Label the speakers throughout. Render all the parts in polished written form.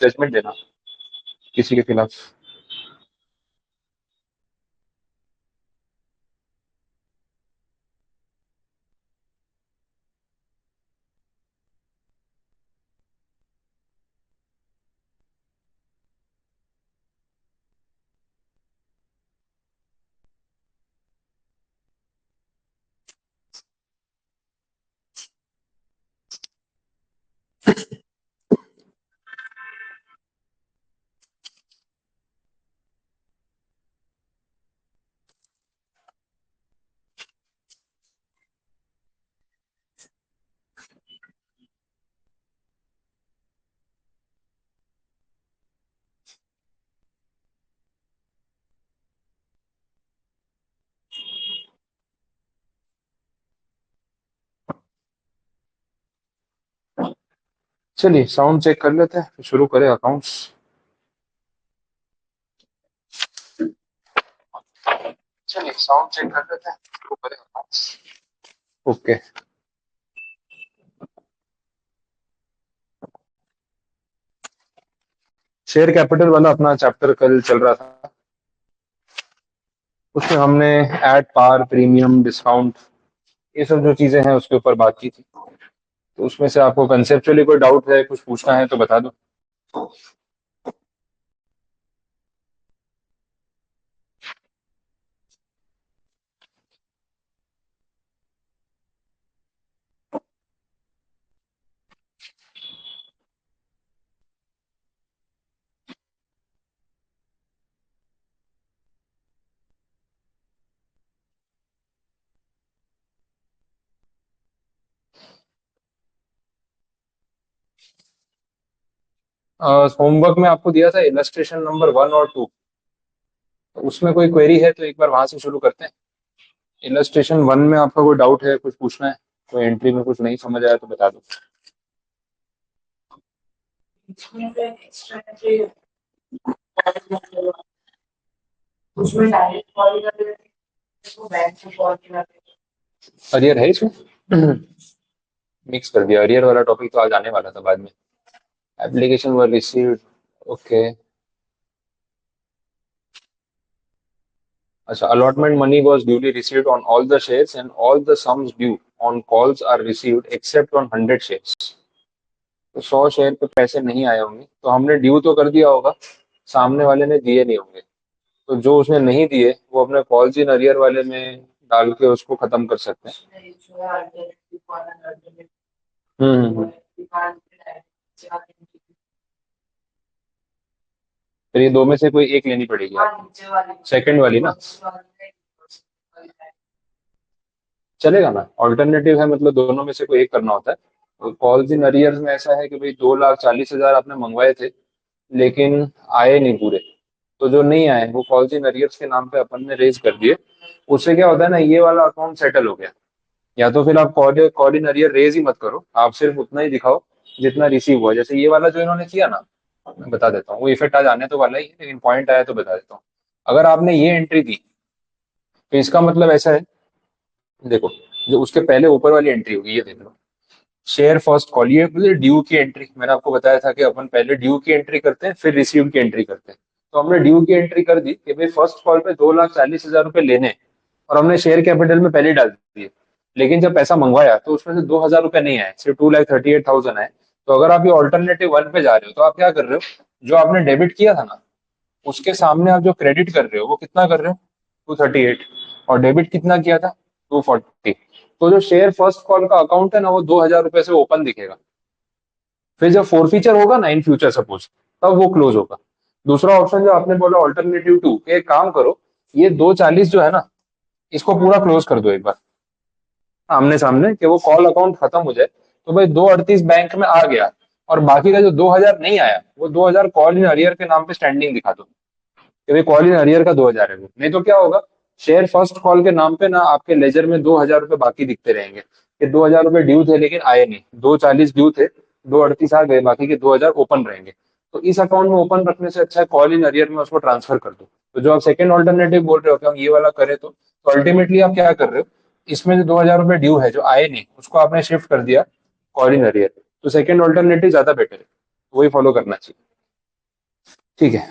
Speaker 1: Judgement देना किसी के खिलाफ। चलिए साउंड चेक कर लेते हैं, फिर शुरू करें अकाउंट्स। चलिए साउंड चेक कर लेते हैं, शुरू करें अकाउंट्स। ओके। शेयर कैपिटल वाला अपना चैप्टर कल चल रहा था, उसमें हमने एड पार, प्रीमियम, डिस्काउंट, ये सब जो चीजें हैं उसके ऊपर बात की थी। तो उसमें से आपको कंसेप्चुअली कोई डाउट है, कुछ पूछना है तो बता दो। होमवर्क में आपको दिया था इलस्ट्रेशन नंबर 1 और 2, तो उसमें कोई क्वेरी है तो एक बार वहां से शुरू करते हैं। इलस्ट्रेशन 1 में आपका कोई डाउट है, कुछ पूछना है, कोई एंट्री में कुछ नहीं समझ आया तो बता दो। उसमें डायरेक्ट कॉल कर देते हैं, इसको बैंक से कॉल किया। अरियर है इसमें? मिक्स कर दिया, अरियर वाला टॉपिक तो आज आने वाला था बाद में। Application were received, okay. अच्छा, allotment money was duly received on all the shares and all the sums due on calls are received except on 100 shares। तो 100 शेयर पे पैसे नहीं आए होंगे, तो हमने ड्यू तो कर दिया होगा, सामने वाले ने दिए नहीं होंगे। तो जो उसने नहीं दिए वो अपने कॉल्स इन अरियर वाले में डाल के उसको खत्म कर सकते हैं। हम्म। फिर ये दो में से कोई एक लेनी पड़ेगी आपको, सेकंड वाली ना। चलेगा ना, ऑल्टरनेटिव है, मतलब दोनों में से कोई एक करना होता है। तो कॉल्स इन अरियर्स में ऐसा है कि भाई 2,40,000 आपने मंगवाए थे लेकिन आए नहीं पूरे। तो जो नहीं आए वो कॉल्स इन अरियर्स के नाम पे अपन ने रेज कर दिए। उससे क्या होता है ना, ये वाला अकाउंट सेटल हो गया। या तो फिर आप call call in arrear raise ही मत करो, आप सिर्फ उतना ही दिखाओ जितना रिसीव हुआ। जैसे ये वाला जो इन्होंने किया ना, मैं बता देता हूँ, वो इफेक्ट आज आने तो वाला ही है, लेकिन पॉइंट आया तो बता देता हूँ। अगर आपने ये एंट्री दी तो इसका मतलब ऐसा है, देखो, जो उसके पहले ऊपर वाली एंट्री होगी ये देख लो, शेयर फर्स्ट कॉल, ये ड्यू की एंट्री। मैंने आपको बताया था कि अपन पहले ड्यू की एंट्री करते हैं फिर रिसीव की एंट्री करते हैं। तो हमने ड्यू की एंट्री कर दी कि भाई फर्स्ट कॉल पे 2,40,000 रुपए लेने हैं, और हमने शेयर कैपिटल में पहले ही डाल दिए। लेकिन जब पैसा मंगवाया तो उसमें से 2,000 रुपए नहीं आए, सिर्फ 2,38,000 आए। तो अगर आप ये ऑल्टरनेटिव 1 पे जा रहे हो तो आप क्या कर रहे हो, जो आपने डेबिट किया था ना उसके सामने आप जो क्रेडिट कर रहे हो वो कितना कर रहे हो, 238। और डेबिट कितना किया था, 240। तो जो शेयर फर्स्ट कॉल का अकाउंट है ना वो 2,000 रुपए से ओपन दिखेगा। फिर जब फोरफीचर होगा ना इन फ्यूचर सपोज, तब वो क्लोज होगा। दूसरा ऑप्शन जो आपने बोला ऑल्टरनेटिव 2, एक काम करो, ये 240 जो है ना इसको पूरा क्लोज कर दो एक बार आमने सामने, कि वो कॉल अकाउंट खत्म हो जाए। तो भाई 238 बैंक में आ गया, और बाकी का जो 2,000 नहीं आया वो 2,000 कॉल इन अरियर के नाम पे स्टैंडिंग दिखा दो कि भाई कॉल इन अरियर का 2,000 है वो। नहीं तो क्या होगा, शेयर फर्स्ट कॉल के नाम पे ना आपके लेजर में 2,000 रुपए बाकी दिखते रहेंगे कि 2,000 रुपए ड्यू थे लेकिन आए नहीं, 240 ड्यू थे, 238 आ गए, बाकी के 2,000 ओपन रहेंगे। तो इस अकाउंट में ओपन रखने से अच्छा है कॉल इन अरियर में उसको ट्रांसफर कर दो। तो जो आप सेकंड ऑल्टरनेटिव बोल रहे हो कि हम ये वाला करें, तो अल्टीमेटली आप क्या कर रहे हो, इसमें जो 2,000 रुपए ड्यू है जो आए नहीं उसको आपने शिफ्ट कर दिया कॉल इन अरियर। तो सेकंड ऑल्टरनेटिव ज्यादा बेटर है, वही फॉलो करना चाहिए। ठीक है।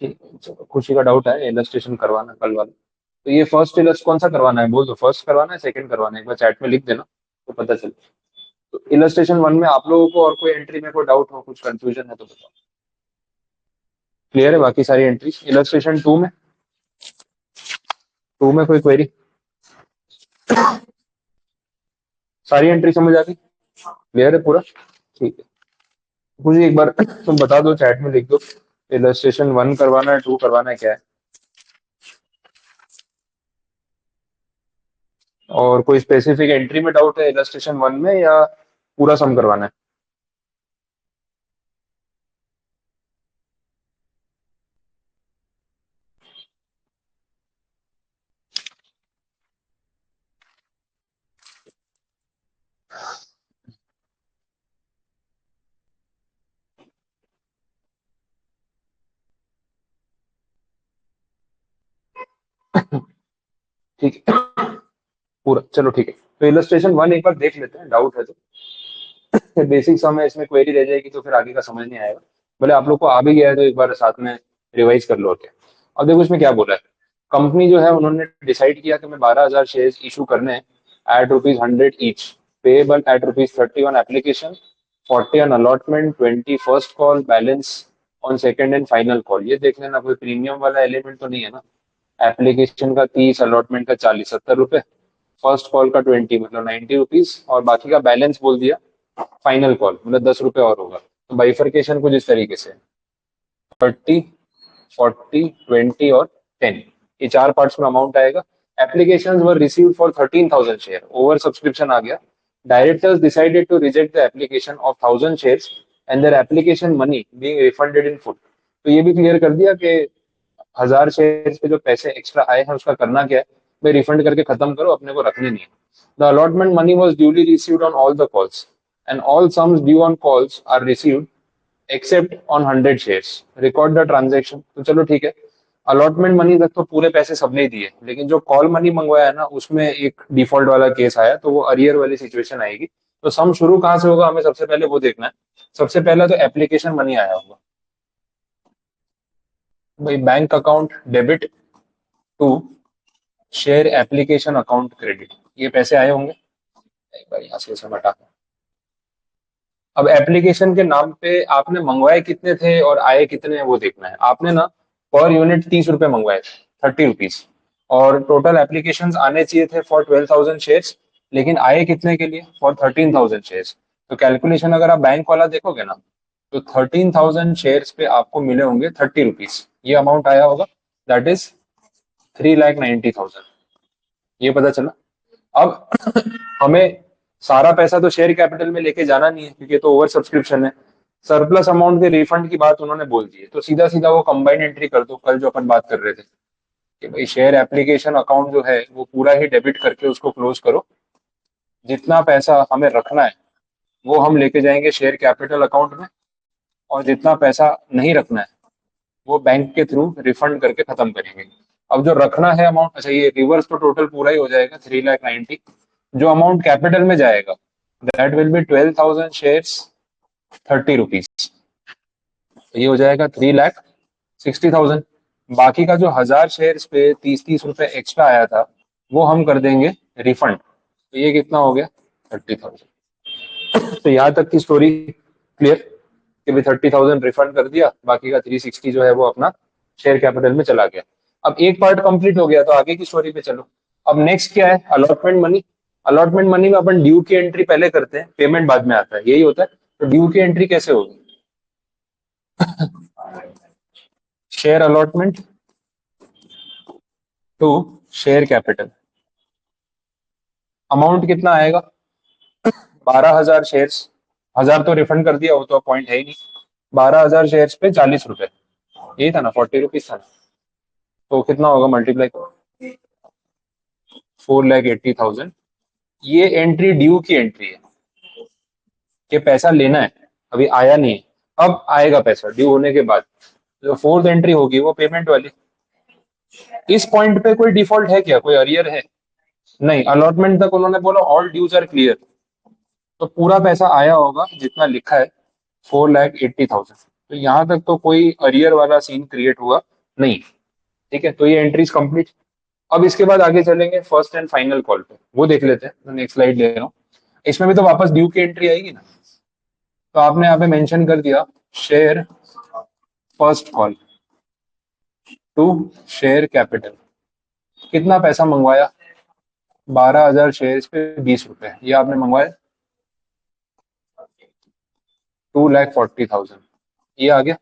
Speaker 1: ठीक है, चलो खुशी का डाउट है, इलस्ट्रेशन करवाना कल वाला। तो ये फर्स्ट इलस्ट कौन सा करवाना है बोल दो, फर्स्ट करवाना है सेकंड करवाना है, एक बार चैट में लिख देना तो पता चले। तो इलस्ट्रेशन वन में आप लोगों को और कोई एंट्री में कोई डाउट हो, कुछ कंफ्यूजन है तो बताओ। क्लियर है बाकी सारी एंट्री? इलस्ट्रेशन टू में कोई क्वेरी? सारी एंट्री समझ आ गई? क्लियर है पूरा? ठीक है। मुझे एक बार तुम बता दो, चैट में लिख दो, इलस्ट्रेशन वन करवाना है, टू करवाना है, क्या है? और कोई स्पेसिफिक एंट्री में डाउट है इलस्ट्रेशन वन में, या पूरा सम करवाना है? ठीक है पूरा, चलो ठीक है। तो इलस्ट्रेशन वन एक बार देख लेते हैं, डाउट है तो। बेसिक सम है, इसमें क्वेरी रह जाएगी तो फिर आगे का समझ नहीं आएगा। भले आप लोग को आ भी गया है तो एक बार साथ में रिवाइज कर लो। क्या अब देखो इसमें क्या बोला है। कंपनी जो है उन्होंने डिसाइड किया कि मैं 12,000 शेयर इशू करने हैं at ₹100 each, payable at ₹30 on application, 40 on allotment, 20 first call, balance on second and final call. ये देख लेना कोई प्रीमियम वाला एलिमेंट तो नहीं है ना। एप्लीकेशन का 30, अलॉटमेंट का 40, ₹70, फर्स्ट कॉल का 20 मतलब ₹90, और बाकी का बैलेंस बोल दिया फाइनल कॉल मतलब ₹10 और होगा। तो बाइफर्केशन कुछ इस तरीके से, 30, 40, 20 और 10, ये चार पार्ट्स में अमाउंट आएगा। Application were received for 13,000 share, over subscription आ गया। Directors decided to reject the application of 1,000 shares and their application money being refunded in full. तो ये भी क्लियर कर दिया कि 1,000 शेयर पे जो पैसे एक्स्ट्रा आए हैं उसका करना क्या है भाई, रिफंड करके खत्म करो, अपने को रखने नहीं है। The allotment money was duly received on all the calls and all sums due on calls are received except on 100 shares, record the transaction. तो चलो ठीक है, अलॉटमेंट मनी तक तो पूरे पैसे सबने ही दिए, लेकिन जो कॉल मनी मंगवाया है ना उसमें एक डिफॉल्ट वाला केस आया, तो वो अरियर वाली सिचुएशन आएगी। तो सम शुरू कहाँ से होगा, हमें सबसे पहले वो देखना है। सबसे पहला तो एप्लीकेशन मनी आया होगा भाई, bank account debit to share application account credit, ये पैसे आए होंगे। एक बार यहाँ से इसे हटा। अब एप्लीकेशन के नाम पे आपने मंगवाए कितने थे और आए कितने हैं वो देखना है। आपने ना पर यूनिट ₹30 मंगवाए थे, ₹30, और टोटल एप्लीकेशन आने चाहिए थे फॉर 12,000 शेयर्स, लेकिन आए कितने के लिए, फॉर 13,000 शेयर्स। तो कैलकुलेशन अगर आप बैंक वाला देखोगे ना, तो 13,000 शेयर्स पे आपको मिले होंगे ₹30, ये अमाउंट आया होगा, दैट इज 3,90,000। ये पता चला। अब हमें सारा पैसा तो शेयर कैपिटल में लेके जाना नहीं है क्योंकि ये तो ओवर सब्सक्रिप्शन है। सरप्लस अमाउंट के रिफंड की बात उन्होंने बोल दी है, तो सीधा सीधा वो कंबाइंड एंट्री कर दो, कल जो अपन बात कर रहे थे कि भाई शेयर एप्लीकेशन अकाउंट जो है वो पूरा ही डेबिट करके उसको क्लोज करो। जितना पैसा हमें रखना है वो हम लेके जाएंगे शेयर कैपिटल अकाउंट में, और जितना पैसा नहीं रखना है वो बैंक के थ्रू रिफंड करके खत्म करेंगे। अब जो रखना है अमाउंट, अच्छा ये रिवर्स तो टोटल पूरा ही हो जाएगा 3,90,000। जो अमाउंट कैपिटल में जाएगा दैट विल बी 12,000 शेयर्स, ₹30। ये हो जाएगा 3,60,000। बाकी का जो 1,000 शेयर्स पे 30-30 रुपए एक्स्ट्रा आया था वो हम कर देंगे रिफंड। तो ये कितना हो गया, 30,000। तो यहाँ तक की स्टोरी क्लियर कि भाई 30,000 रिफंड कर दिया, बाकी का 360 जो है वो अपना शेयर कैपिटल में चला गया। अब एक पार्ट कंप्लीट हो गया तो आगे की स्टोरी पे चलो। अब नेक्स्ट क्या है, अलॉटमेंट मनी। अलॉटमेंट मनी में अपन ड्यू की एंट्री पहले करते हैं, पेमेंट बाद में आता है, यही होता है। तो ड्यू की एंट्री कैसे होगी, share allotment to share capital. Amount कितना आएगा, 12,000 शेयर्स, 1,000 तो रिफंड कर दिया, वो तो पॉइंट है ही नहीं। 12,000 शेयर्स पे ₹40, यही था ना, ₹40 था ना। तो कितना होगा, मल्टीप्लाई करो, 4,80,000। ये एंट्री ड्यू की एंट्री है कि पैसा लेना है, अभी आया नहीं है, अब आएगा पैसा ड्यू होने के बाद। जो फोर्थ एंट्री होगी वो पेमेंट वाली। इस पॉइंट पे कोई डिफॉल्ट है क्या, कोई अरियर है? नहीं, अलॉटमेंट तक उन्होंने बोला ऑल ड्यूज आर क्लियर। तो पूरा पैसा आया होगा जितना लिखा है, 4,80,000। तो यहाँ तक तो कोई अरियर वाला सीन क्रिएट हुआ नहीं। ठीक है, तो ये एंट्रीज कंप्लीट। अब इसके बाद आगे चलेंगे फर्स्ट एंड फाइनल कॉल पे, वो देख लेते हैं। मैं नेक्स्ट स्लाइड ले रहा हूँ। इसमें भी तो वापस ड्यू की एंट्री आएगी ना। तो आपने यहाँ पे मेंशन कर दिया, share first call to share capital. कितना पैसा मंगवाया? 12,000 शेयर पे 20 रुपए, ये आपने मंगवाया। 2,40,000, ये आ गया।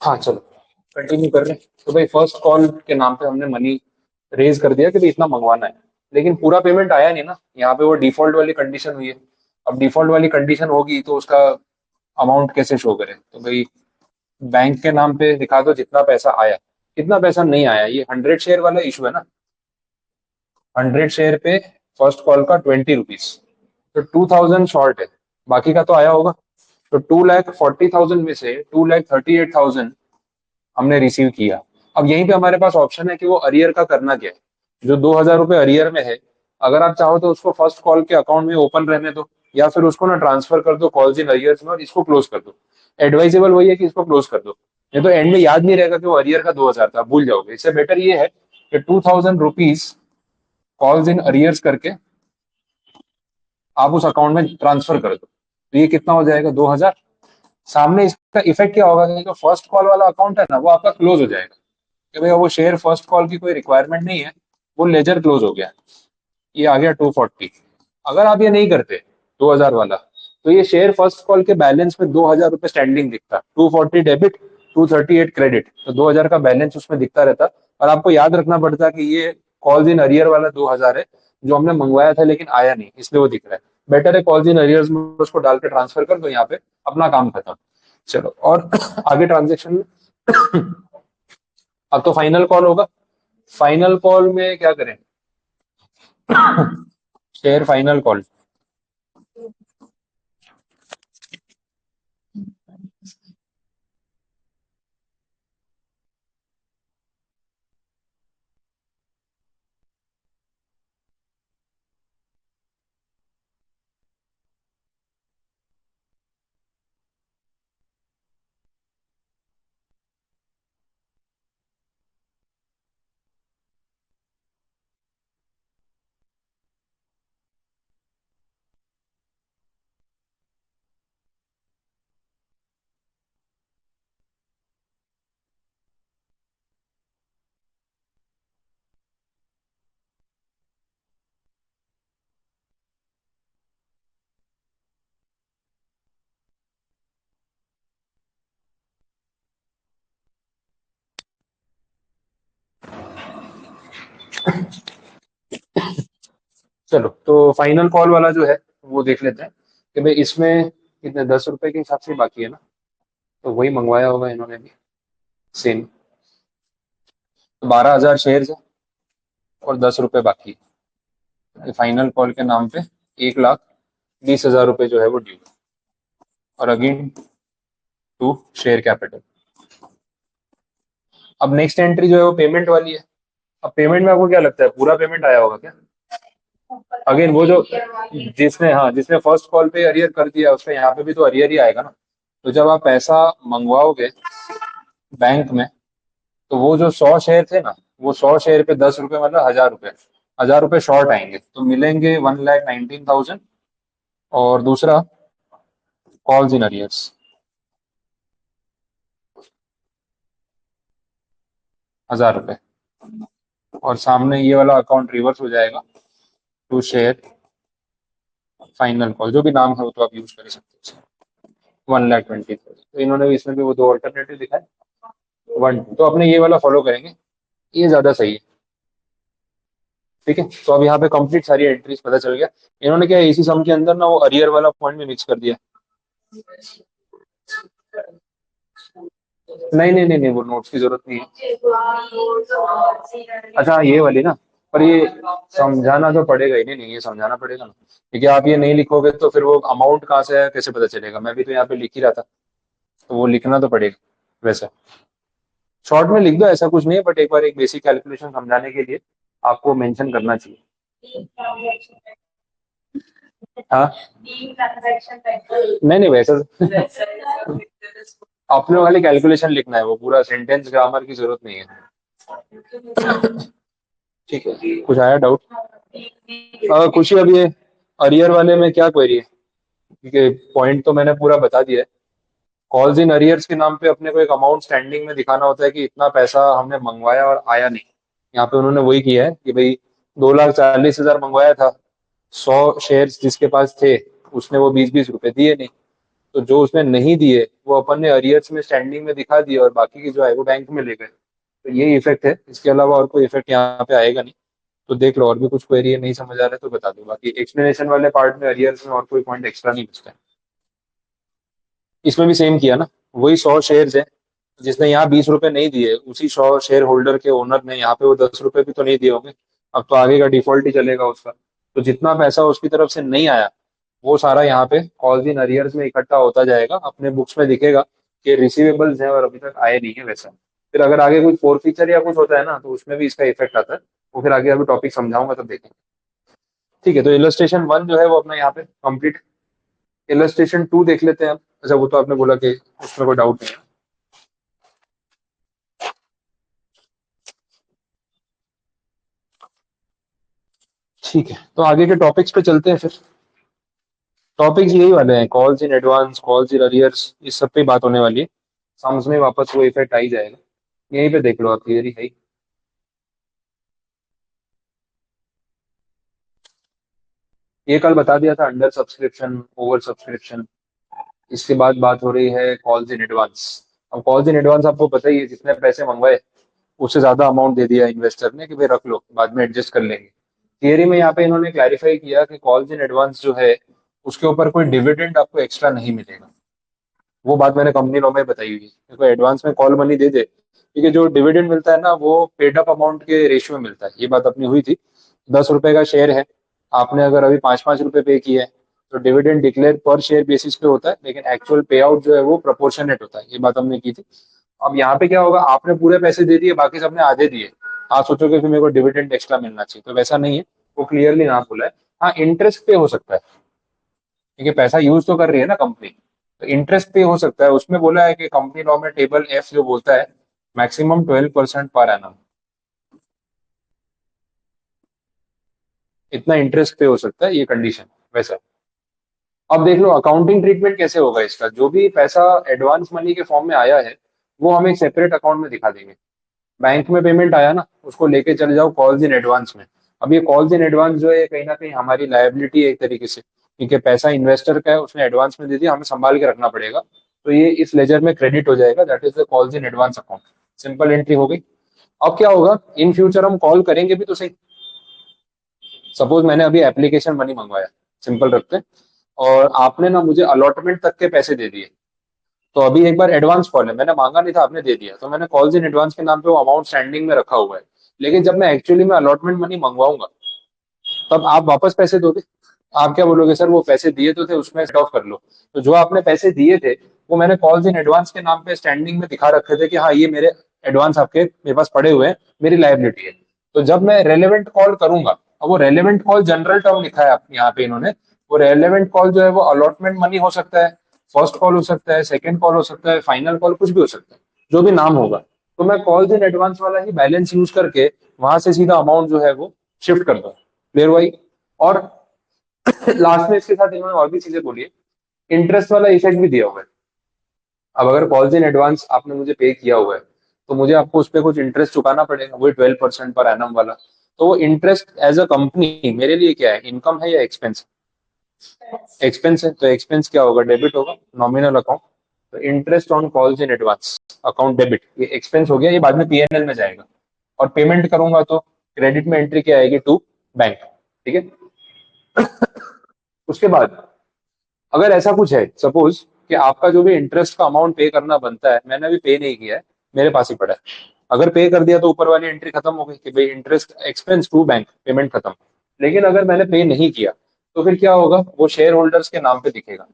Speaker 1: हाँ चलो, कंटिन्यू कर रहे हैं। तो भाई फर्स्ट कॉल के नाम पे हमने मनी रेज कर दिया कि भाई इतना मंगवाना है, लेकिन पूरा पेमेंट आया नहीं ना। यहाँ पे वो डिफॉल्ट वाली कंडीशन हुई है। अब डिफॉल्ट वाली कंडीशन होगी तो उसका अमाउंट कैसे शो करें? तो भाई बैंक के नाम पे दिखा दो जितना पैसा आया। कितना पैसा नहीं आया, ये 100 शेयर वाला इशू है ना। 100 शेयर पे फर्स्ट कॉल का 20 रुपीज, तो 2,000 शॉर्ट है। बाकी का तो आया होगा। तो 2,40,000 में से 2,38,000 हमने रिसीव किया। अब यहीं पे हमारे पास ऑप्शन है कि वो अरियर का करना क्या है। जो 2,000 रुपये अरियर में है, अगर आप चाहो तो उसको फर्स्ट कॉल के अकाउंट में ओपन रहने दो, या फिर उसको ना ट्रांसफर कर दो कॉल्स इन अरियर्स में और इसको क्लोज कर दो। एडवाइजेबल वही है कि इसको क्लोज कर दो, नहीं तो एंड में याद नहीं रहेगा कि वो अरियर का 2,000 था, भूल जाओगे। इससे बेटर ये है कि 2,000 रुपीज कॉल्स इन अरियर्स करके आप उस अकाउंट में ट्रांसफर कर दो। तो ये कितना हो जाएगा? 2,000। सामने इसका इफेक्ट क्या होगा कि जो फर्स्ट कॉल वाला अकाउंट है ना, वो आपका क्लोज हो जाएगा कि भाई वो शेयर फर्स्ट कॉल की कोई रिक्वायरमेंट नहीं है, वो लेजर क्लोज हो गया। ये आ गया 240। अगर आप ये नहीं करते 2,000 वाला, तो ये शेयर फर्स्ट कॉल के बैलेंस में 2,000 रुपये स्टैंडिंग दिखता, 240 डेबिट, 238 क्रेडिट, तो 2,000 का बैलेंस उसमें दिखता रहता। और आपको याद रखना पड़ता कि ये कॉल्स इन अरियर वाला 2,000 है, जो हमने मंगवाया था लेकिन आया नहीं, इसलिए वो दिख रहा है। बेटर है कॉल्स इन अरियर्स में उसको डाल के ट्रांसफर कर दो, यहाँ पे अपना काम खत्म। चलो और आगे ट्रांजेक्शन में अब तो फाइनल कॉल होगा। फाइनल कॉल में क्या करें? Share final call. चलो तो फाइनल कॉल वाला जो है वो देख लेते हैं कि भाई इसमें कितने 10 रुपए के हिसाब से बाकी है ना। तो वही मंगवाया होगा इन्होंने भी, सेम। तो 12,000 शेयर है और 10 रुपए बाकी। फाइनल कॉल के नाम पे 1,20,000 रुपए जो है वो ड्यू। और अगेन टू शेयर कैपिटल। अब नेक्स्ट एंट्री जो है वो पेमेंट वाली है। अब पेमेंट में आपको क्या लगता है, पूरा पेमेंट आया होगा क्या? अगेन वो जो जिसने फर्स्ट कॉल पे अरियर कर दिया उसका यहाँ पे भी तो अरियर ही आएगा ना। तो जब आप पैसा मंगवाओगे बैंक में, तो वो जो 100 शेयर थे ना, वो 100 शेयर पे 10 रुपए मतलब 1000 रुपए, 1000 रुपए शॉर्ट आएंगे, तो मिलेंगे 1,19,000। और दूसरा कॉल्स इन अरियर्स 1000 रुपए। और सामने ये वाला अकाउंट रिवर्स हो जाएगा टू शेयर फाइनल कॉल, जो भी नाम है वो तो आप यूज कर सकते हैं। 1,20,000। तो इन्होंने इसमें भी वो दो अल्टरनेटिव दिखाए, 1 तो अपने ये वाला फॉलो करेंगे, ये ज्यादा सही है। ठीक है, तो अब यहाँ पे कंप्लीट सारी एंट्रीज पता चल गया। इन्होंने क्या इसी सम के अंदर ना वो अरियर वाला पॉइंट में मिक्स कर दिया। नहीं नहीं नहीं नहीं, वो नोट्स की जरूरत नहीं है। अच्छा ये वाली ना, पर ये समझाना तो पड़ेगा ही। नहीं नहीं, ये समझाना पड़ेगा ना, क्योंकि आप ये नहीं लिखोगे तो फिर वो अमाउंट कहाँ से है कैसे पता चलेगा। मैं भी तो यहाँ पे लिख ही रहा था, तो वो लिखना तो पड़ेगा वैसे। शॉर्ट में लिख दो, ऐसा कुछ नहीं है, बट एक बार एक बेसिक कैलकुलेशन समझाने के लिए आपको मेंशन करना चाहिए। हाँ नहीं नहीं, वैसा अपने वाली कैलकुलेशन लिखना है, वो पूरा सेंटेंस ग्रामर की जरूरत नहीं है। ठीक है, कुछ आया डाउट? कुछ ही। अब ये अरियर वाले में क्या क्वेरी है, क्योंकि पॉइंट तो मैंने पूरा बता दिया है। कॉल्स इन अरियर्स के नाम पे अपने को एक अमाउंट स्टैंडिंग में दिखाना होता है कि इतना पैसा हमने मंगवाया और आया नहीं। यहाँ पे उन्होंने वही किया है कि भाई 2,40,000 मंगवाया था, 100 शेयर्स जिसके पास थे उसने वो 20-20 रुपए दिए नहीं। तो जो उसने नहीं दिए वो अपन ने अरियर्स में स्टैंडिंग में दिखा दिए, और बाकी की जो है वो बैंक में ले गए। तो ये इफेक्ट है, इसके अलावा और कोई इफेक्ट यहाँ पे आएगा नहीं। तो देख लो, और भी कुछ क्वेरी है नहीं समझ आ रहा है तो बता दो, बाकी एक्सप्लेनेशन वाले पार्ट में अरियर्स में और कोई पॉइंट एक्स्ट्रा नहीं बचता है। इसमें भी सेम किया ना, वही 100 शेयर्स है, जिसने यहाँ 20 रुपए नहीं दिए उसी 100 शेयर होल्डर के ओनर ने यहाँ पे वो 10 रुपए भी तो नहीं दिए होंगे। अब तो आगे का डिफॉल्ट ही चलेगा उसका। तो जितना पैसा उसकी तरफ से नहीं आया वो सारा यहाँ पे कॉल्स इन अरियर्स में इकट्ठा होता जाएगा, अपने बुक्स में दिखेगा कि रिसीवेबल्स है और अभी तक आए नहीं है वैसा। फिर अगर आगे कोई फोर फीचर या कुछ होता है ना, तो उसमें भी इसका इफेक्ट आता है। वो फिर आगे अभी टॉपिक समझाऊंगा तब देखेंगे। ठीक है, तो इलस्ट्रेशन 1 जो है वो अपना यहाँ पे कंप्लीट। इलस्ट्रेशन 2 देख लेते हैं अब। अच्छा वो तो आपने बोला कि उसमें कोई डाउट नहीं है। ठीक है, तो आगे के टॉपिक्स पे चलते हैं फिर। टॉपिक्स यही वाले हैं, calls in advance, calls in arrears, इस सब पे बात होने वाली है। सम्स में वापस वो इफेक्ट आ ही जाएगा। यहीं पे देख लो आप, थियरी है ही। ये कल बता दिया था, अंडर सब्सक्रिप्शन, ओवर सब्सक्रिप्शन। इसके बाद बात हो रही है कॉल्स इन एडवांस। अब कॉल्स इन एडवांस आपको पता ही है, जिसने पैसे मंगवाए उससे ज्यादा अमाउंट दे दिया इन्वेस्टर ने कि भाई रख लो, बाद में एडजस्ट कर लेंगे। थियरी में यहाँ पे इन्होंने क्लैरिफाई किया कि कॉल्स इन एडवांस जो है उसके ऊपर कोई डिविडेंड आपको एक्स्ट्रा नहीं मिलेगा। वो बात मैंने कंपनी लॉ में बताई हुई है, देखो एडवांस में कॉल मनी दे दे, क्योंकि जो डिविडेंड मिलता है ना वो पेड अप अमाउंट के रेशियो में मिलता है। ये बात अपनी हुई थी। 10 रुपए का शेयर है, आपने अगर अभी 5-5 रुपए पे किए हैं, तो डिविडेंड डिक्लेयर पर शेयर बेसिस पे होता है, लेकिन एक्चुअल पे आउट जो है वो प्रोपोर्शनेट होता है। ये बात हमने की थी। अब यहाँ पे क्या होगा, आपने पूरे पैसे दे दिए, बाकी सबने आधे दिए। आप सोचोगे कि मेरे को डिविडेंड एक्स्ट्रा मिलना चाहिए, तो वैसा नहीं है। वो क्लियरली ना बोला है। हाँ, इंटरेस्ट पे हो सकता है, क्योंकि पैसा यूज तो कर रही है ना कंपनी, तो इंटरेस्ट पे हो सकता है। उसमें बोला है कि कंपनी लॉ में टेबल एफ जो बोलता है मैक्सिमम 12% पर एनम, इतना इंटरेस्ट पे हो सकता है, ये कंडीशन वैसा। अब देख लो अकाउंटिंग ट्रीटमेंट कैसे होगा इसका। जो भी पैसा एडवांस मनी के फॉर्म में आया है वो हम एक सेपरेट अकाउंट में दिखा देंगे। बैंक में पेमेंट आया ना, उसको लेके चले जाओ कॉल्स इन एडवांस में। अब ये कॉल्स इन एडवांस जो है कहीं ना कहीं हमारी लायबिलिटी है एक तरीके से, क्योंकि पैसा इन्वेस्टर का है, उसने एडवांस में दे दिया, हमें संभाल के रखना पड़ेगा। तो ये इस लेजर में क्रेडिट हो जाएगा, that is the calls in advance account. Simple entry हो गई। अब क्या होगा, इन फ्यूचर हम कॉल करेंगे भी तो सही। सपोज मैंने अभी एप्लीकेशन मनी मंगवाया, सिंपल रखते हैं, और आपने ना मुझे अलॉटमेंट तक के पैसे दे दिए। तो अभी एक बार एडवांस कॉल है, मैंने मांगा नहीं था, आपने दे दिया, तो मैंने कॉल्स इन एडवांस के नाम पे वो अमाउंट स्टैंडिंग में रखा हुआ है। लेकिन जब मैं एक्चुअली में अलॉटमेंट मनी मंगवाऊंगा, तब आप वापस पैसे दोगे। आप क्या बोलोगे, सर वो पैसे दिए तो थे उसमें सेट ऑफ कर लो। तो जो आपने पैसे दिए थे वो मैंने कॉल्स इन एडवांस के नाम पे स्टैंडिंग में दिखा रखे थे कि हाँ ये मेरे एडवांस आपके मेरे पास पड़े हुए हैं, मेरी लाइबिलिटी है। तो जब मैं रेलेवेंट कॉल करूंगा, अब वो रेलेवेंट कॉल जनरल टर्म लिखा है यहाँ पे इन्होंने, वो रेलेवेंट कॉल जो है वो अलॉटमेंट मनी हो सकता है, फर्स्ट कॉल हो सकता है, सेकंड कॉल हो सकता है, फाइनल कॉल कुछ भी हो सकता है, जो भी नाम होगा। तो मैं कॉल्स इन एडवांस वाला ही बैलेंस यूज करके वहां से सीधा अमाउंट जो है वो शिफ्ट कर दूं। क्लियर हुआ? और लास्ट में इसके साथ इन्होंने और भी चीजें बोली है, इंटरेस्ट वाला इफेक्ट भी दिया हुआ है। अब अगर कॉल्स इन एडवांस आपने मुझे पे किया हुआ है, तो मुझे आपको उस पर कुछ इंटरेस्ट चुकाना पड़ेगा, वही 12% पर एनम वाला। तो वो इंटरेस्ट एज अ कंपनी मेरे लिए क्या है, इनकम है या एक्सपेंस? एक्सपेंस है, तो एक्सपेंस क्या होगा, डेबिट होगा, नॉमिनल अकाउंट। तो interest on calls in advance account debit, ये एक्सपेंस हो गया, ये बाद में पीएनएल में जाएगा। और पेमेंट करूंगा तो क्रेडिट में एंट्री क्या आएगी, टू बैंक। ठीक है। उसके बाद अगर ऐसा कुछ है, सपोज कि आपका जो भी इंटरेस्ट का अमाउंट पे करना बनता है, मैंने अभी पे नहीं किया है, मेरे पास ही पड़ा है, अगर पे कर दिया तो ऊपर वाली एंट्री खत्म हो गई कि भाई interest expense to bank, payment खत्म। लेकिन अगर मैंने पे नहीं किया, तो फिर क्या होगा, वो शेयर होल्डर्स के नाम पे दिखेगा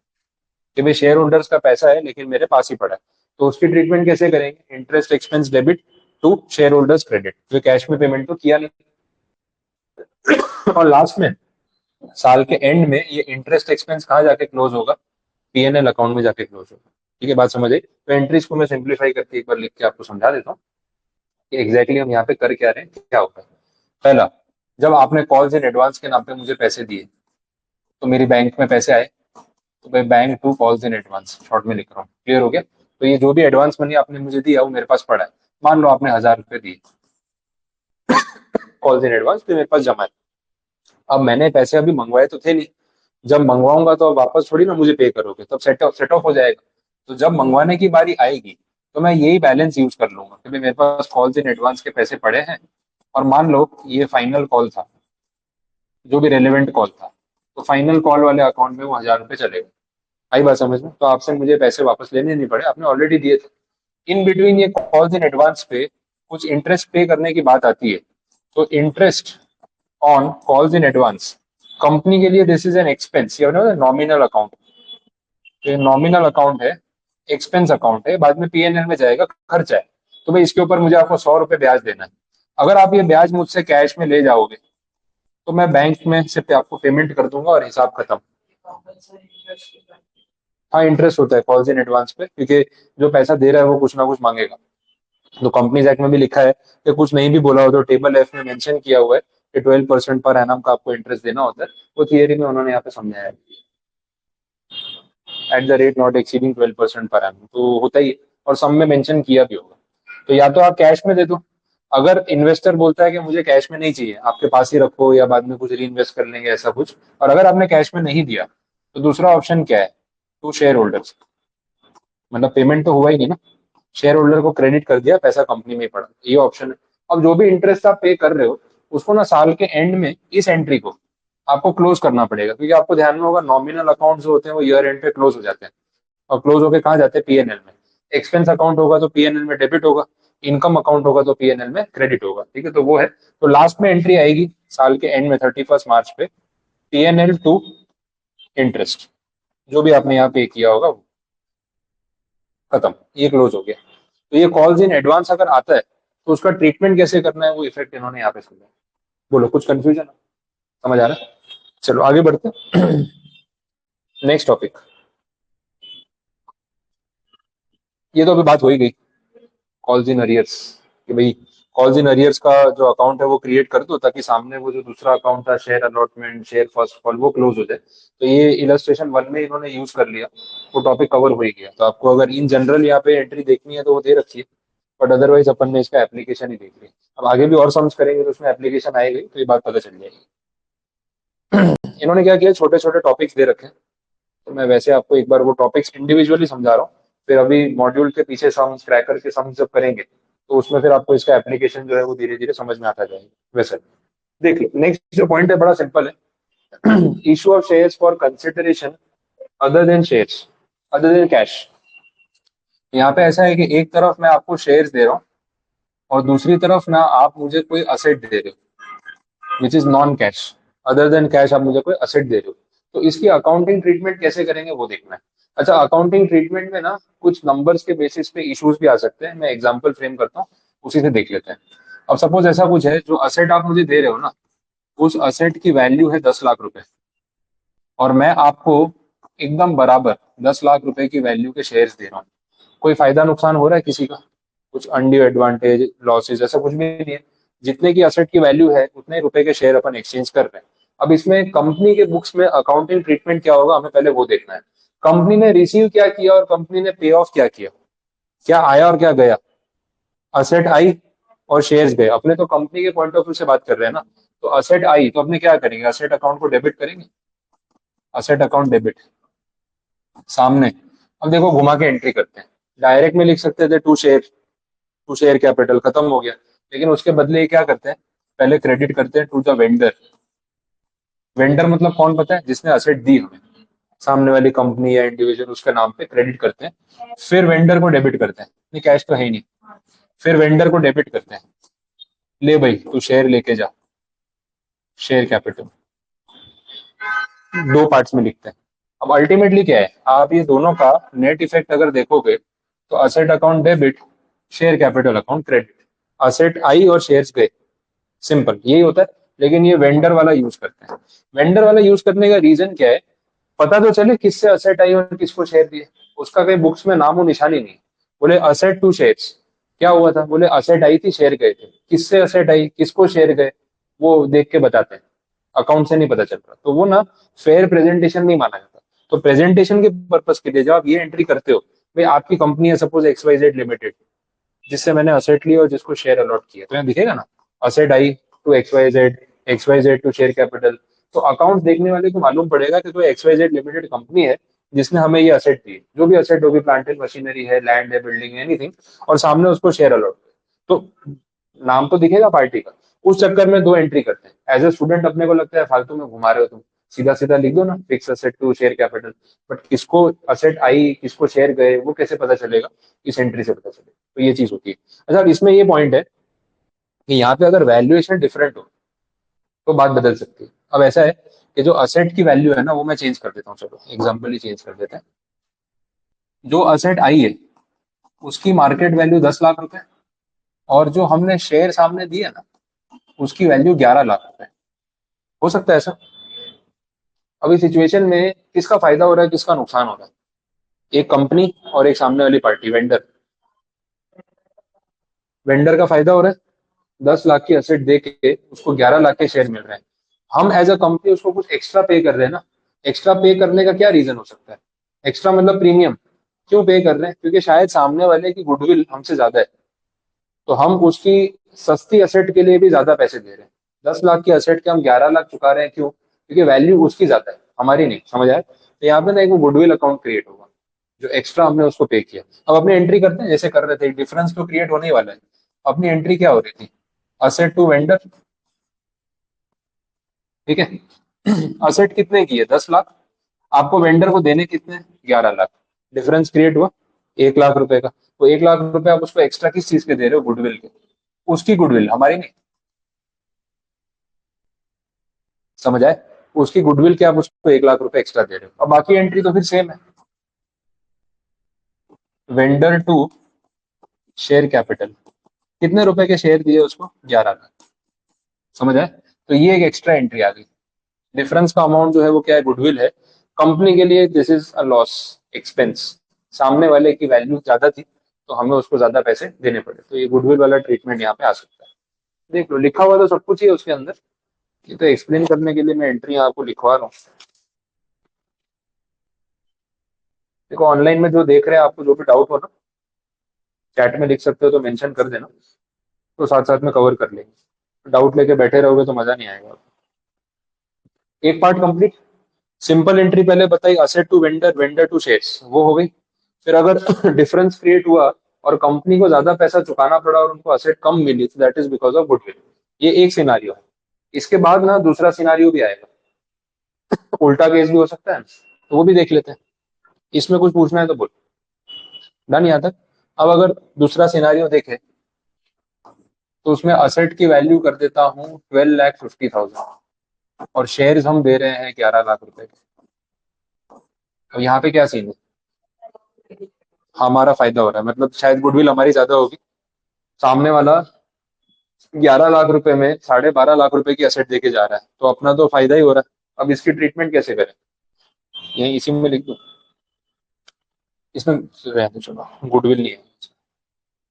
Speaker 1: कि भाई शेयर होल्डर्स का पैसा है लेकिन मेरे पास ही पड़ा है। तो उसकी ट्रीटमेंट कैसे करेंगे, interest expense debit to shareholders credit, जो कैश में पेमेंट तो किया नहीं। और लास्ट में साल के एंड में ये इंटरेस्ट एक्सपेंस कहाँ जाके क्लोज होगा, पीएनएल अकाउंट में जाके क्लोज होगा। ठीक है, बात समझ आई? तो एंट्रीज को मैं सिंप्लीफाई करके एक बार लिख के आपको समझा देता हूँ कि एग्जैक्टली हम यहाँ पे कर क्या रहे हैं, क्या होगा। पहला, जब आपने कॉल्स इन एडवांस के नाम पे मुझे पैसे दिए, तो मेरी बैंक में पैसे आए, तो मैं bank to calls in advance short में लिख रहा हूँ। क्लियर हो गया? तो ये जो भी एडवांस मनी आपने मुझे दिया वो मेरे पास पड़ा है। मान लो आपने 1000 रुपये दिए कॉल्स इन एडवांस, तो मेरे पास जमा है। अब मैंने पैसे अभी मंगवाए तो थे नहीं, जब मंगवाऊंगा तो अब वापस थोड़ी ना मुझे पे करोगे, तब सेट ऑफ हो जाएगा। तो जब मंगवाने की बारी आएगी, तो मैं यही बैलेंस यूज कर लूंगा कि भाई मेरे पास कॉल्स इन एडवांस के पैसे पड़े हैं, और मान लो ये फाइनल कॉल था, जो भी रेलेवेंट कॉल था, तो फाइनल कॉल वाले अकाउंट में वो 1000 रुपये चले गए। आई बात समझ में? तो आपसे मुझे पैसे वापस लेने नहीं पड़े, आपने ऑलरेडी दिए थे। इन बिटवीन ये कॉल्स इन एडवांस पे कुछ इंटरेस्ट पे करने की बात आती है, तो interest on calls in advance company के लिए दिस इज एन एक्सपेंस, ये नॉमिनल अकाउंट। तो ये नॉमिनल अकाउंट है, एक्सपेंस अकाउंट है, बाद में पीएनएल में जाएगा, खर्चा है। तो भाई इसके ऊपर मुझे आपको 100 रुपये ब्याज देना है। अगर आप ये ब्याज मुझसे कैश में ले जाओगे, तो मैं बैंक में सिर्फ आपको पेमेंट कर दूंगा और हिसाब खत्म। हाँ, इंटरेस्ट होता है कॉल्स इन एडवांस पे, क्योंकि जो पैसा दे रहा है वो कुछ ना कुछ मांगेगा। तो कंपनीज एक्ट में भी लिखा है कि कुछ नहीं भी बोला हो तो टेबल एफ में मेंशन किया हुआ है कि 12% पर एनम का आपको इंटरेस्ट देना होता है। वो थियरी में उन्होंने यहाँ पे समझाया है, at the rate not exceeding 12% per annum, तो होता ही है। और सम में मेंशन किया भी होगा। तो या तो आप कैश में दे दो, अगर इन्वेस्टर बोलता है कि मुझे कैश में नहीं चाहिए, आपके पास ही रखो या बाद में कुछ री इन्वेस्ट कर लेंगे ऐसा कुछ, और अगर आपने कैश में नहीं दिया, तो दूसरा ऑप्शन क्या है, टू शेयर होल्डर्स, मतलब पेमेंट तो हुआ ही नहीं ना, शेयर होल्डर को क्रेडिट कर दिया, पैसा कंपनी में ही पड़ा, ये ऑप्शन है। अब जो भी इंटरेस्ट आप पे कर रहे हो, उसको ना साल के एंड में इस एंट्री को आपको क्लोज करना पड़ेगा, क्योंकि आपको ध्यान में होगा नॉमिनल अकाउंट जो होते हैं वो ईयर एंड पे क्लोज हो जाते हैं, और क्लोज होके कहाँ जाते हैं, पीएनएल में। एक्सपेंस अकाउंट होगा तो पीएनएल में डेबिट होगा, इनकम अकाउंट होगा तो पीएनएल में क्रेडिट होगा। ठीक है, तो वो है। तो लास्ट में एंट्री आएगी साल के एंड में 31 मार्च पे, पीएनएल टू इंटरेस्ट, जो भी आपने यहाँ पे किया होगा वो खत्म, ये क्लोज हो गया। तो ये कॉल्स इन एडवांस अगर आता है, तो उसका ट्रीटमेंट कैसे करना है वो इफेक्ट इन्होंने यहाँ पे समझा। बोलो, कुछ कंफ्यूजन? समझ आ रहा है? चलो आगे बढ़ते हैं। नेक्स्ट टॉपिक, ये तो अभी बात हो ही गई, कॉल्स इन अरियर्स, कि भाई कॉल्स इन अरियर्स का जो अकाउंट है वो क्रिएट कर दो, ताकि सामने वो जो दूसरा अकाउंट था, share allotment, share first call, वो क्लोज हो जाए। तो ये इलस्ट्रेशन 1 में इन्होंने यूज कर लिया, वो टॉपिक कवर हो ही गया। तो आपको अगर इन जनरल यहाँ पे एंट्री देखनी है तो वो दे रखी है, बट अदरवाइज अपन ने इसका एप्लीकेशन ही देख लिया। अब आगे भी और सम्स करेंगे तो उसमें एप्लीकेशन आएगी, तो ये बात पता चल जाएगी। इन्होंने क्या किया, छोटे छोटे टॉपिक्स दे रखे हैं, तो मैं वैसे आपको एक बार वो टॉपिक्स इंडिविजुअली समझा रहा हूँ। फिर अभी मॉड्यूल के पीछे सम्स, क्रैकर के सम्स जब करेंगे, तो उसमें फिर आपको इसका एप्लीकेशन जो है वो धीरे धीरे समझ में आता जाएगा। वैसे देख लो, नेक्स्ट जो पॉइंट है बड़ा सिंपल है। Issue of shares for consideration other than shares, other than cash. यहाँ पे ऐसा है कि एक तरफ मैं आपको शेयर्स दे रहा हूँ, और दूसरी तरफ ना आप मुझे कोई असेट दे रहे हो which is non cash, other than cash आप मुझे कोई असेट दे रहे हो। तो इसकी अकाउंटिंग ट्रीटमेंट कैसे करेंगे वो देखना है। अच्छा, अकाउंटिंग ट्रीटमेंट में ना कुछ नंबर्स के बेसिस पे इश्यूज भी आ सकते हैं। मैं एग्जांपल फ्रेम करता हूँ, उसी से देख लेते हैं। अब सपोज ऐसा कुछ है, जो असेट आप मुझे दे रहे हो ना, उस असेट की वैल्यू है 10 लाख रुपए, और मैं आपको एकदम बराबर 10 लाख रुपए की वैल्यू के शेयर्स दे रहा हूँ। कोई फायदा नुकसान हो रहा है किसी का? कुछ अनड्यू एडवांटेज, लॉसेज, ऐसा कुछ भी नहीं है। जितने की असेट की वैल्यू है उतने रुपए के शेयर अपन एक्सचेंज कर रहे हैं। अब इसमें कंपनी के बुक्स में अकाउंटिंग ट्रीटमेंट क्या होगा, हमें पहले वो देखना है। कंपनी ने रिसीव क्या किया और कंपनी ने पे ऑफ क्या किया, क्या आया और क्या गया। असेट आई और शेयर्स गए। अपने तो कंपनी के पॉइंट ऑफ व्यू से बात कर रहे हैं ना। तो असेट आई तो अपने क्या करेंगे, असेट अकाउंट को डेबिट करेंगे। असेट अकाउंट डेबिट, सामने। अब देखो घुमा के एंट्री करते हैं। डायरेक्ट में लिख सकते थे टू शेयर कैपिटल, खत्म हो गया। लेकिन उसके बदले ये क्या करते हैं, पहले क्रेडिट करते हैं टू द वेंडर। वेंडर मतलब कौन पता है? जिसने असेट दी हमें, सामने वाली कंपनी या इंडिविजुअल, उसके नाम पे क्रेडिट करते हैं। फिर वेंडर को डेबिट करते हैं, नहीं कैश तो है ही नहीं। फिर वेंडर को डेबिट करते हैं, ले भाई तू शेयर लेके जा, शेयर कैपिटल। दो पार्ट्स में लिखते हैं। अब अल्टीमेटली क्या है, आप ये दोनों का नेट इफेक्ट अगर देखोगे, तो asset account debit, share capital account credit. Asset आई और शेयर्स गए, सिंपल यही होता है। लेकिन ये वेंडर वाला यूज करते हैं। वेंडर वाला यूज करने का रीजन क्या है, पता तो चले किससे असेट आई और किसको शेयर दिए। उसका कहीं बुक्स में नामो निशानी नहीं। बोले असेट टू शेयर्स, क्या हुआ था, बोले असेट आई थी शेयर गए थे। किससे असेट आई किसको शेयर गए, वो देख के बताते हैं। अकाउंट से नहीं पता चल रहा, तो वो ना फेयर प्रेजेंटेशन नहीं माना जाता। तो प्रेजेंटेशन के पर्पज के लिए जब आप ये एंट्री करते हो, भाई आपकी कंपनी है सपोज XYZ लिमिटेड, जिससे मैंने असेट लिया और जिसको शेयर अलॉट किया, तो यहाँ दिखेगा ना असेट आई to XYZ, XYZ to share capital. तो अकाउंट देखने वाले को मालूम पड़ेगा कि कोई XYZ लिमिटेड कंपनी है जिसने हमें ये असेट दी, जो भी असेट होगी, प्लांट एंड मशीनरी है, लैंड है, बिल्डिंग है, एनीथिंग, और सामने उसको शेयर अलॉट। तो नाम तो दिखेगा पार्टी का। उस चक्कर में दो एंट्री करते हैं। एज ए स्टूडेंट अपने को लगता है फालतू में घुमा रहे हो तुम, सीधा सीधा लिख दो ना fix asset to share capital. But किसको असेट आई किसको शेयर गए वो कैसे पता चलेगा, इस एंट्री से पता चलेगा। तो ये चीज होती है। अच्छा, अब इसमें ये पॉइंट है कि यहाँ पे अगर वैल्यूएशन डिफरेंट हो तो बात बदल सकती है। अब ऐसा है कि जो असेट की वैल्यू है ना, वो मैं चेंज कर देता हूँ, चलो एग्जाम्पल ही चेंज कर देते हैं। जो असेट आई है उसकी मार्केट वैल्यू 10 लाख रुपए, और जो हमने शेयर सामने दिया ना, उसकी वैल्यू 11 लाख रुपए। हो सकता है ऐसा? अभी सिचुएशन में किसका फायदा हो रहा है किसका नुकसान हो रहा है? एक कंपनी और एक सामने वाली पार्टी, वेंडर। वेंडर का फायदा हो रहा है, 10 लाख की एसेट दे के उसको 11 लाख के शेयर मिल रहे हैं। हम एज अ कंपनी उसको कुछ एक्स्ट्रा पे कर रहे हैं ना। एक्स्ट्रा पे करने का क्या रीजन हो सकता है? एक्स्ट्रा मतलब प्रीमियम। क्यों पे कर रहे हैं? क्योंकि शायद सामने वाले की गुडविल हमसे ज्यादा है, तो हम उसकी सस्ती एसेट के लिए भी ज्यादा पैसे दे रहे हैं। 10 लाख की एसेट के हम 11 लाख चुका रहे हैं, क्यों? क्योंकि वैल्यू उसकी ज्यादा है, हमारी नहीं। समझ आया? तो यहाँ पे ना एक वो गुडविल अकाउंट क्रिएट होगा, जो एक्स्ट्रा हमने उसको पे किया। अब अपनी एंट्री करते हैं जैसे कर रहे थे, डिफरेंस तो क्रिएट होने ही वाला है। अपनी एंट्री क्या हो रही थी, असेट टू वेंडर, ठीक है। असेट कितने की है, 10 लाख। आपको वेंडर को देने कितने, 11 लाख। डिफरेंस क्रिएट हुआ 1 लाख रुपए का। तो 1 लाख रुपए आप उसको एक्स्ट्रा किस चीज के दे रहे हो, गुडविल के। उसकी गुडविल, हमारी नहीं। समझ आए? उसकी गुडविल के आप उसको 1 लाख रुपए एक्स्ट्रा दे रहे हो। अब बाकी एंट्री तो फिर सेम है, वेंडर टू शेयर कैपिटल। कितने रुपए के शेयर दिए उसको, 11 लाख। समझ आए? तो ये एक एक्स्ट्रा एंट्री आ गई। डिफरेंस का अमाउंट जो है वो क्या है, गुडविल है। कंपनी के लिए this is a loss, expense. सामने वाले की वैल्यू ज्यादा थी, तो हमें उसको ज्यादा पैसे देने पड़े। तो ये गुडविल वाला ट्रीटमेंट यहाँ पे आ सकता है। देख लो, लिखा हुआ तो सब कुछ ही है उसके अंदर। ये तो एक्सप्लेन करने के लिए मैं एंट्री आपको लिखवा रहा हूँ। देखो ऑनलाइन में जो देख रहे हैं, आपको जो भी डाउट हो ना, चैट में लिख सकते हो, तो मेंशन कर देना, तो साथ साथ में कवर कर लेंगे। डाउट लेके बैठे रहोगे तो मजा नहीं आएगा। एक पार्ट कंप्लीट। सिंपल एंट्री पहले बताई, asset to vendor, vendor to shares, वो हो गई। फिर अगर डिफरेंस क्रिएट हुआ और कंपनी को ज्यादा पैसा चुकाना पड़ा और उनको असेट कम मिली, तो that is because of goodwill. ये एक सिनारियो है। इसके बाद ना दूसरा सिनारियो भी आएगा, उल्टा केस भी हो सकता है, तो वो भी देख लेते हैं। इसमें कुछ पूछना है तो बोल। डन यहाँ तक? अब अगर दूसरा सिनारियो देखे, तो उसमें असेट की वैल्यू कर देता हूँ 12,50,000, और शेयर्स हम दे रहे हैं 11 लाख रुपए के। अब यहाँ पे क्या सीन है, हमारा फायदा हो रहा है, मतलब शायद गुडविल हमारी ज्यादा होगी, सामने वाला 11 लाख रुपए में 12.5 लाख रुपए की असेट देके जा रहा है, तो अपना तो फायदा ही हो रहा है। अब इसकी ट्रीटमेंट कैसे करें, यही इसी में लिख दो, इसमें रहने चलो, गुडविल नहीं है।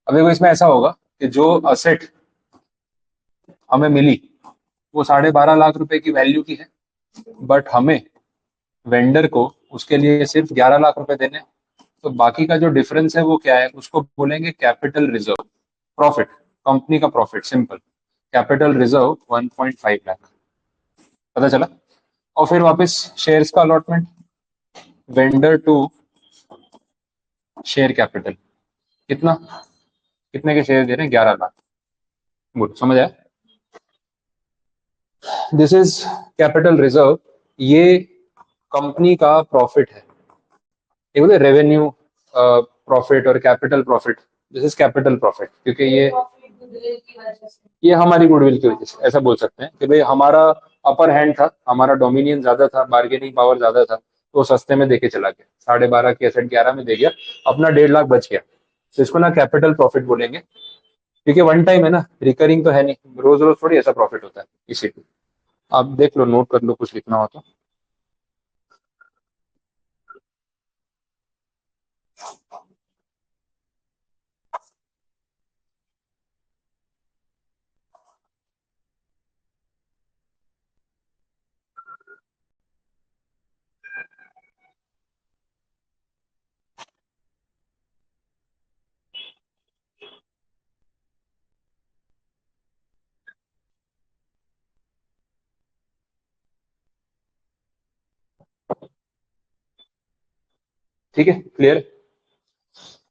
Speaker 1: अब देखो इसमें ऐसा होगा कि जो असेट हमें मिली वो 12.5 लाख रुपए की वैल्यू की है, बट हमें वेंडर को उसके लिए सिर्फ 11 लाख रुपए देने हैं। तो बाकी का जो डिफरेंस है वो क्या है, उसको बोलेंगे कैपिटल रिजर्व, प्रॉफिट, कंपनी का profit, simple. Capital reserve 1.5 lakh, पता चला। और फिर वापस शेयर्स का allotment, vendor to share capital, कितना, कितने के शेयर दे रहे हैं, 11 लाख। गुड, समझ आया। दिस इज कैपिटल रिजर्व, ये कंपनी का प्रॉफिट है, ये बोले रेवेन्यू प्रॉफिट और capital profit, this is capital profit, क्योंकि ये हमारी गुडविल की वजह से, ऐसा बोल सकते हैं कि भाई हमारा अपर हैंड था, हमारा डोमिनियन ज्यादा था, बार्गेनिंग पावर ज्यादा था, तो सस्ते में देके चला गया, 12.5 की एसेट 11 में दे गया, अपना 1.5 लाख बच गया। तो इसको ना कैपिटल प्रॉफिट बोलेंगे, क्योंकि वन टाइम है ना, रिकरिंग तो है नहीं, रोज रोज थोड़ी ऐसा प्रॉफिट होता है, इसीलिए। आप देख लो, नोट कर लो, कुछ लिखना हो तो। ठीक है, क्लियर।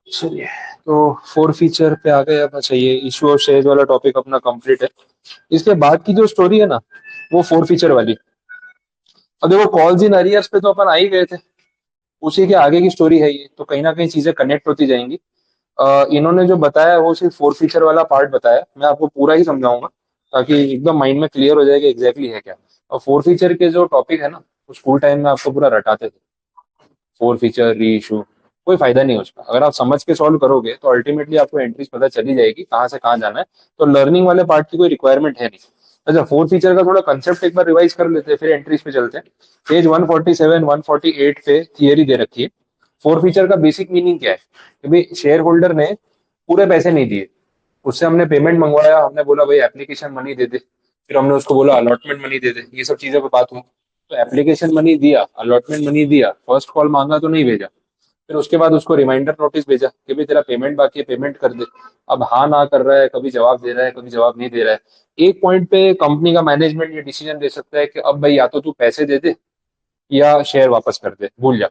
Speaker 1: चलिए, तो फोर फीचर पे आ गए अब। अच्छा, ये इशू ऑफ शेयर वाला टॉपिक अपना कंप्लीट है। इसके बाद की जो स्टोरी है ना, वो फोर फीचर वाली। अब देखो, कॉल्स इन अरियर्स पे तो अपन आ ही गए थे, उसी के आगे की स्टोरी है ये, तो कहीं ना कहीं चीजें कनेक्ट होती जाएंगी। इन्होंने जो बताया वो सिर्फ फोर फीचर वाला पार्ट बताया, मैं आपको पूरा ही समझाऊंगा ताकि एकदम माइंड में क्लियर हो जाएगा एग्जैक्टली है क्या। और फोर फीचर के जो टॉपिक है ना, वो स्कूल टाइम में आपको पूरा रटाते थे, फोर फीचर, री इशू, कोई फायदा नहीं है उसका। अगर आप समझ के सॉल्व करोगे तो अल्टीमेटली आपको एंट्रीज पता चली जाएगी कहाँ से कहाँ जाना है, तो लर्निंग वाले पार्ट की कोई रिक्वायरमेंट है नहीं। अच्छा, फोर फीचर का थोड़ा कंसेप्ट एक बार रिवाइज कर लेते हैं, फिर एंट्रीज पे चलते हैं। पेज 147 148 पे थियरी दे रखी है। फोर फीचर का बेसिक मीनिंग क्या है कि भाई शेयर होल्डर ने पूरे पैसे नहीं दिए, उससे हमने पेमेंट मंगवाया, हमने बोला भाई एप्लीकेशन मनी दे दे, फिर हमने उसको बोला अलॉटमेंट मनी दे दे, ये सब चीजों पे बात हुई। तो एप्लीकेशन मनी दिया, अलॉटमेंट मनी दिया, फर्स्ट कॉल मांगा तो नहीं भेजा, फिर उसके बाद उसको रिमाइंडर नोटिस भेजा कि भाई तेरा पेमेंट बाकी है, पेमेंट कर दे। अब हाँ ना कर रहा है, कभी जवाब दे रहा है, कभी जवाब नहीं दे रहा है। एक पॉइंट पे कंपनी का मैनेजमेंट ये डिसीजन ले सकता है कि अब भाई या तो तू पैसे दे दे या शेयर वापस कर दे, भूल जा।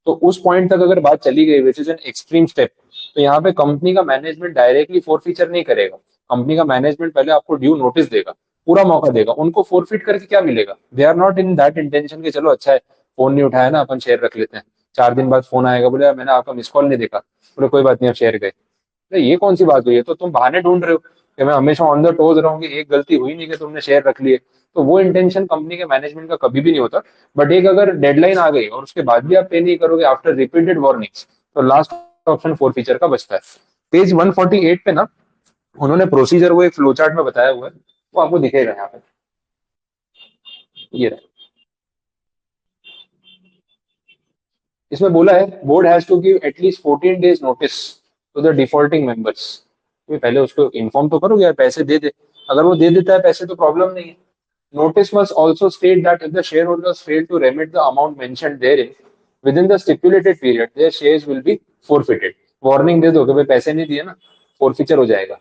Speaker 1: तो उस पॉइंट तक अगर बात चली गई, which is an extreme step, तो यहाँ पे कंपनी का मैनेजमेंट डायरेक्टली फोरफीचर नहीं करेगा। कंपनी का मैनेजमेंट पहले आपको ड्यू नोटिस देगा, पूरा मौका देगा। उनको फोरफिट करके क्या मिलेगा, they are not in that intention कि चलो अच्छा है फोन नहीं उठाया ना, अपन शेयर रख लेते हैं। 4 दिन बाद फोन आएगा, बोले यार मैंने आपका मिस कॉल नहीं देखा, बोले कोई बात नहीं, आप शेयर गए। तो ये कौन सी बात हुई है, तो तुम बहाने ढूंढ रहे हो कि मैं हमेशा ऑन द टोज रहूंगी, एक गलती हुई नहीं कि तुमने शेयर रख लिए। तो वो इंटेंशन कंपनी के मैनेजमेंट का कभी भी नहीं होता। बट एक अगर डेडलाइन आ गई और उसके बाद भी आप पे नहीं करोगे आफ्टर रिपीटेड वार्निंग्स, तो लास्ट ऑप्शन फोर फीचर का बचता है। पेज 148 पे ना, उन्होंने प्रोसीजर वो एक फ्लो चार्ट में बताया हुआ है, वो आपको दिखेगा यहाँ पे, ये रहा। इसमें बोला है board has to give at least 14 days notice to the defaulting members. पहले उसको इन्फॉर्म तो करोगे यार, पैसे दे दे। अगर वो दे देता है पैसे तो प्रॉब्लम नहीं है। Notice must also state that if the share holders fail to remit the amount mentioned therein within the stipulated period, their shares will be forfeited. Warning दे दो कि भाई पैसे नहीं दिए ना, फोरफीचर हो जाएगा।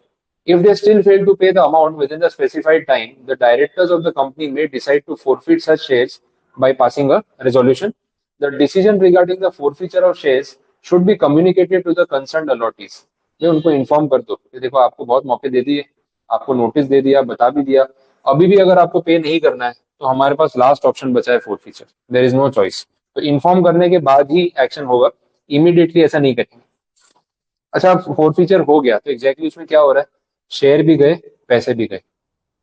Speaker 1: If they still fail to pay the amount within the specified time, the directors of the company may decide to forfeit such shares by passing a resolution. The decision regarding the forfeiture of shares should be communicated to the concerned allottees. ये उनको inform कर दो कि देखो आपको बहुत मौके दे दिए, आपको नोटिस दे दिया, बता भी दिया, अभी भी अगर आपको पे नहीं करना है तो हमारे पास लास्ट ऑप्शन बचा है forfeiture, there is no choice. तो इन्फॉर्म करने के बाद ही एक्शन होगा, इमीडिएटली ऐसा नहीं करेंगे। अच्छा, अब फोर फीचर हो गया तो एग्जैक्टली उसमें क्या हो रहा है, शेयर भी गए, पैसे भी गए।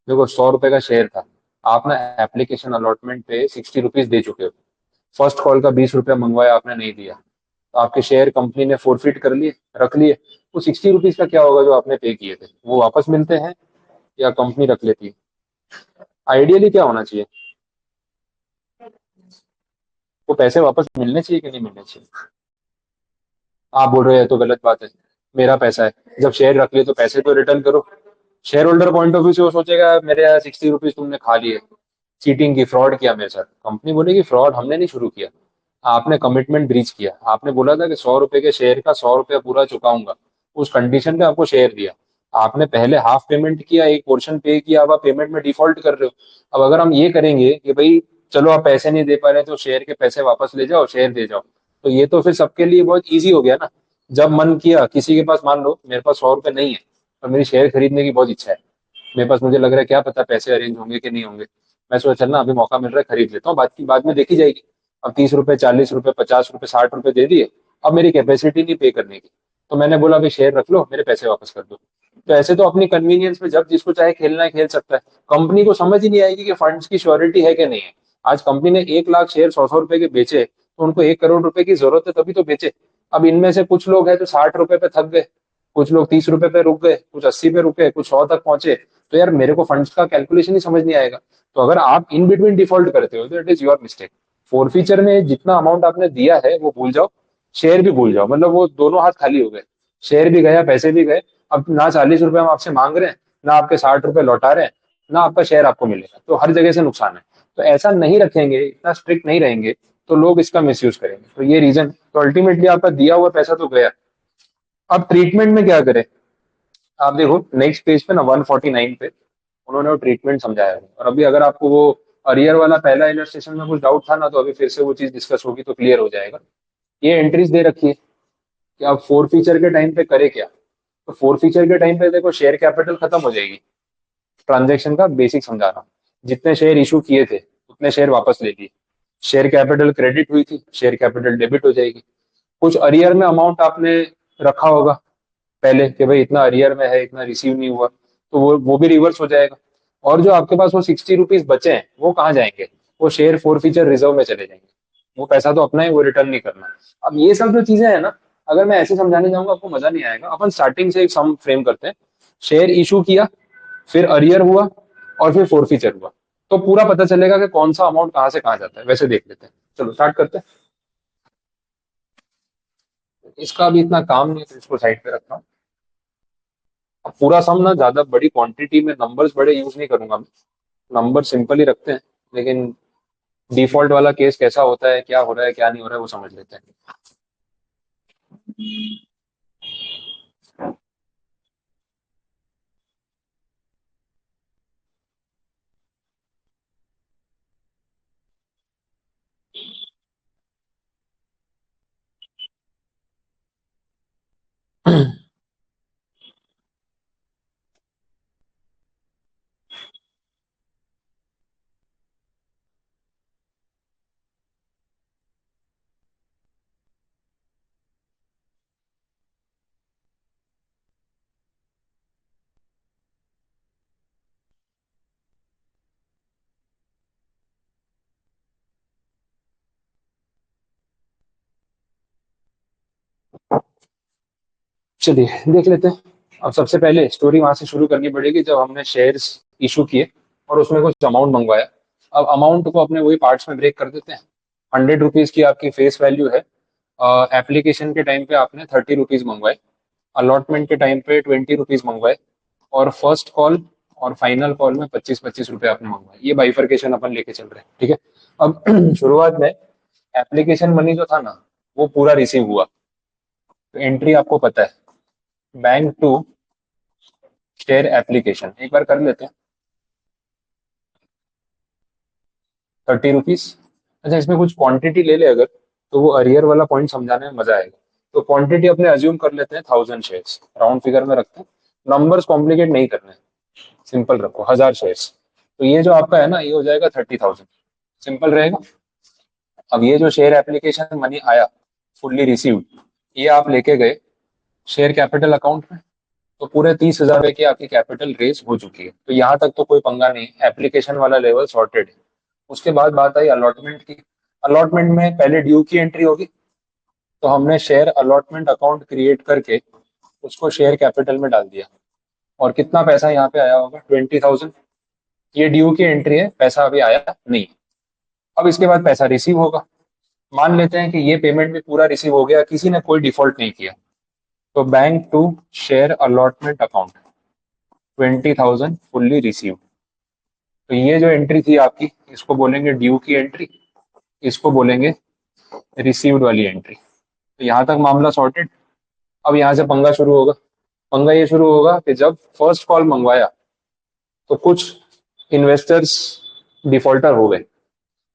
Speaker 1: देखो 100 रुपए का शेयर था, आप ना एप्लीकेशन अलॉटमेंट पे 60 रुपीज दे चुके हो, फर्स्ट कॉल का 20 रुपया मंगवाया आपने, नहीं दिया, तो आपके शेयर कंपनी ने फोरफिट कर लिए, रख लिए। वो 60 रुपीज का क्या होगा जो आपने पे किए थे, वो वापस मिलते हैं या कंपनी रख लेती है? आइडियली क्या होना चाहिए? वो पैसे वापस मिलने चाहिए कि नहीं मिलने चाहिए? आप बोल रहे हैं तो गलत बात है, मेरा पैसा है, जब शेयर रख लिए तो पैसे तो रिटर्न करो। Share holder point of view से वो सोचेगा मेरे यहाँ 60 रुपीज तुमने खा लिए, चीटिंग की, फ्रॉड किया मेरे साथ। कंपनी बोलेगी फ्रॉड हमने नहीं शुरू किया, आपने कमिटमेंट ब्रीच किया। आपने बोला था कि 100 रुपए के शेयर का 100 रुपया पूरा चुकाऊंगा, उस कंडीशन पे आपको शेयर दिया। आपने पहले हाफ पेमेंट किया, एक पोर्शन पे किया, अब आप पेमेंट में डिफॉल्ट कर रहे हो। अब अगर हम ये करेंगे कि भाई चलो आप पैसे नहीं दे पा रहे तो शेयर के पैसे वापस ले जाओ, शेयर दे जाओ, तो ये तो फिर सबके लिए बहुत ईजी हो गया ना। जब मन किया किसी के पास, मान लो मेरे पास 100 रुपए नहीं है और मेरी शेयर खरीदने की बहुत इच्छा है मेरे पास, मुझे लग रहा है क्या पता पैसे अरेंज होंगे कि नहीं होंगे, मैं सोचा चल ना अभी मौका मिल रहा है खरीद लेता हूँ, बाद में देखी जाएगी। अब 30 रुपए, 40 रुपए, 50 रुपए, 60 रुपए दे दिए, अब मेरी कैपेसिटी नहीं पे करने की, तो मैंने बोला भाई शेयर रख लो, मेरे पैसे वापस कर दो। तो ऐसे तो अपनी कन्वीनियंस पे जब जिसको चाहे खेलना है खेल सकता है। कंपनी को समझ ही नहीं आएगी कि फंड्स की श्योरिटी है कि नहीं है। आज कंपनी ने 1 लाख शेयर 100-100 रुपए के बेचे, तो उनको 1 करोड़ रुपए की जरूरत है तभी तो बेचे। अब इनमें से कुछ लोग हैं जो 60 रुपए पे थक गए, कुछ लोग 30 रुपए पे रुक गए, कुछ 80 पे रुके, कुछ 100 तक पहुंचे। तो यार मेरे को फंड्स का कैलकुलेशन ही समझ नहीं आएगा। तो अगर आप इन बिटवीन डिफॉल्ट करते हो तो it is your mistake. Four feature में जितना अमाउंट आपने दिया है वो भूल जाओ, शेयर भी भूल जाओ, मतलब वो दोनों हाथ खाली हो गए। शेयर भी गया, पैसे भी गए। अब ना 40 रुपए हम आपसे मांग रहे हैं, ना आपके 60 रुपए लौटा रहे हैं, ना आपका शेयर आपको मिलेगा, तो हर जगह से नुकसान है। तो ऐसा नहीं रखेंगे, इतना स्ट्रिक्ट नहीं रहेंगे, तो लोग इसका मिसयूज करेंगे। तो ये रीजन, तो अल्टीमेटली आपका दिया हुआ पैसा तो गया। अब ट्रीटमेंट में क्या करें? आप देखो नेक्स्ट पेज पे ना 149 पे उन्होंने वो ट्रीटमेंट समझाया है। और अभी अगर आपको वो अरियर वाला पहला इलस्ट्रेशन में कुछ डाउट था ना, तो अभी फिर से वो चीज डिस्कस होगी तो क्लियर हो जाएगा। ये एंट्रीज दे रखी है कि आप फोर फीचर के टाइम पे करे क्या। तो फोर फीचर के टाइम पे देखो शेयर कैपिटल खत्म हो जाएगी। ट्रांजेक्शन का बेसिक समझा रहा हूँ। जितने शेयर इशू किए थे उतने शेयर वापस ले लिए। शेयर कैपिटल क्रेडिट हुई थी, शेयर कैपिटल डेबिट हो जाएगी। कुछ अरियर में अमाउंट आपने रखा होगा पहले कि भाई इतना अरियर में है, इतना रिसीव नहीं हुआ, तो वो भी रिवर्स हो जाएगा। और जो आपके पास वो 60 रुपीज बचे हैं वो कहाँ जाएंगे? वो शेयर फोर फीचर रिजर्व में चले जाएंगे। वो पैसा तो अपना है, वो रिटर्न नहीं करना। अब ये सब जो चीजें है ना, अगर मैं ऐसे समझाने जाऊंगा आपको मजा नहीं आएगा। अपन स्टार्टिंग से एक सम फ्रेम करते हैं। शेयर इशू किया, फिर अरियर हुआ, और फिर फोर फीचर हुआ, तो पूरा पता चलेगा कि कौन सा अमाउंट कहाँ से कहाँ जाता है। वैसे देख लेते हैं, चलो स्टार्ट करते हैं। इसका अभी इतना काम नहीं है तो इसको साइड पे रखता हूँ। अब पूरा सम ना ज्यादा बड़ी क्वांटिटी में नंबर्स बड़े यूज नहीं करूंगा मैं, नंबर सिंपल ही रखते हैं। लेकिन डिफॉल्ट वाला केस कैसा होता है, क्या हो रहा है क्या नहीं हो रहा है, वो समझ लेते हैं। चलिए देख लेते हैं। अब सबसे पहले स्टोरी वहां से शुरू करनी पड़ेगी जब हमने शेयर्स इशू किए और उसमें कुछ अमाउंट मंगवाया। अब अमाउंट को अपने वही पार्ट्स में ब्रेक कर देते हैं। 100 रुपीज की आपकी फेस वैल्यू है। एप्लीकेशन के टाइम पे आपने 30 रुपीज मंगवाए, अलॉटमेंट के टाइम पे 20 रुपीज मंगवाए, और फर्स्ट कॉल और फाइनल कॉल में 25-25 रुपए आपने मंगवाए। ये बाइफर्केशन अपन लेके चल रहे हैं, ठीक है। अब शुरुआत में एप्लीकेशन मनी जो था ना, वो पूरा रिसीव हुआ। तो एंट्री आपको पता है, बैंक टू शेयर एप्लीकेशन, एक बार कर लेते हैं। 30 रुपीज। अच्छा इसमें कुछ क्वांटिटी ले ले अगर, तो वो अरियर वाला पॉइंट समझाने में मजा आएगा। तो क्वांटिटी अपने अज्यूम कर लेते हैं 1000 शेयर्स, राउंड फिगर में रखते हैं। नंबर्स कॉम्प्लिकेट नहीं करने, सिंपल रखो, 1000 शेयर्स। तो ये जो आपका है ना, ये हो जाएगा 30,000, सिंपल रहेगा। अब ये जो शेयर एप्लीकेशन मनी आया, फुल्ली रिसीव्ड, ये आप लेके गए शेयर कैपिटल अकाउंट में, तो पूरे 30,000 की आपकी कैपिटल रेस हो चुकी है। तो यहाँ तक तो कोई पंगा नहीं, एप्लीकेशन वाला लेवल सॉर्टेड है। उसके बाद बात आई अलॉटमेंट की। अलॉटमेंट में पहले ड्यू की एंट्री होगी, तो हमने शेयर अलॉटमेंट अकाउंट क्रिएट करके उसको शेयर कैपिटल में डाल दिया। और कितना पैसा यहाँ पे आया होगा? 20,000। ये ड्यू की एंट्री है, पैसा अभी आया नहीं। अब इसके बाद पैसा रिसीव होगा। मान लेते हैं कि ये पेमेंट भी पूरा रिसीव हो गया, किसी ने कोई डिफॉल्ट नहीं किया। तो bank to share allotment account 20,000 fully receive. तो ये जो एंट्री थी आपकी, इसको बोलेंगे ड्यू की एंट्री, इसको बोलेंगे रिसीव्ड वाली एंट्री। तो यहाँ तक मामला सॉर्टेड। अब यहाँ से पंगा शुरू होगा। पंगा ये शुरू होगा कि जब फर्स्ट कॉल मंगवाया तो कुछ इन्वेस्टर्स डिफॉल्टर हो गए।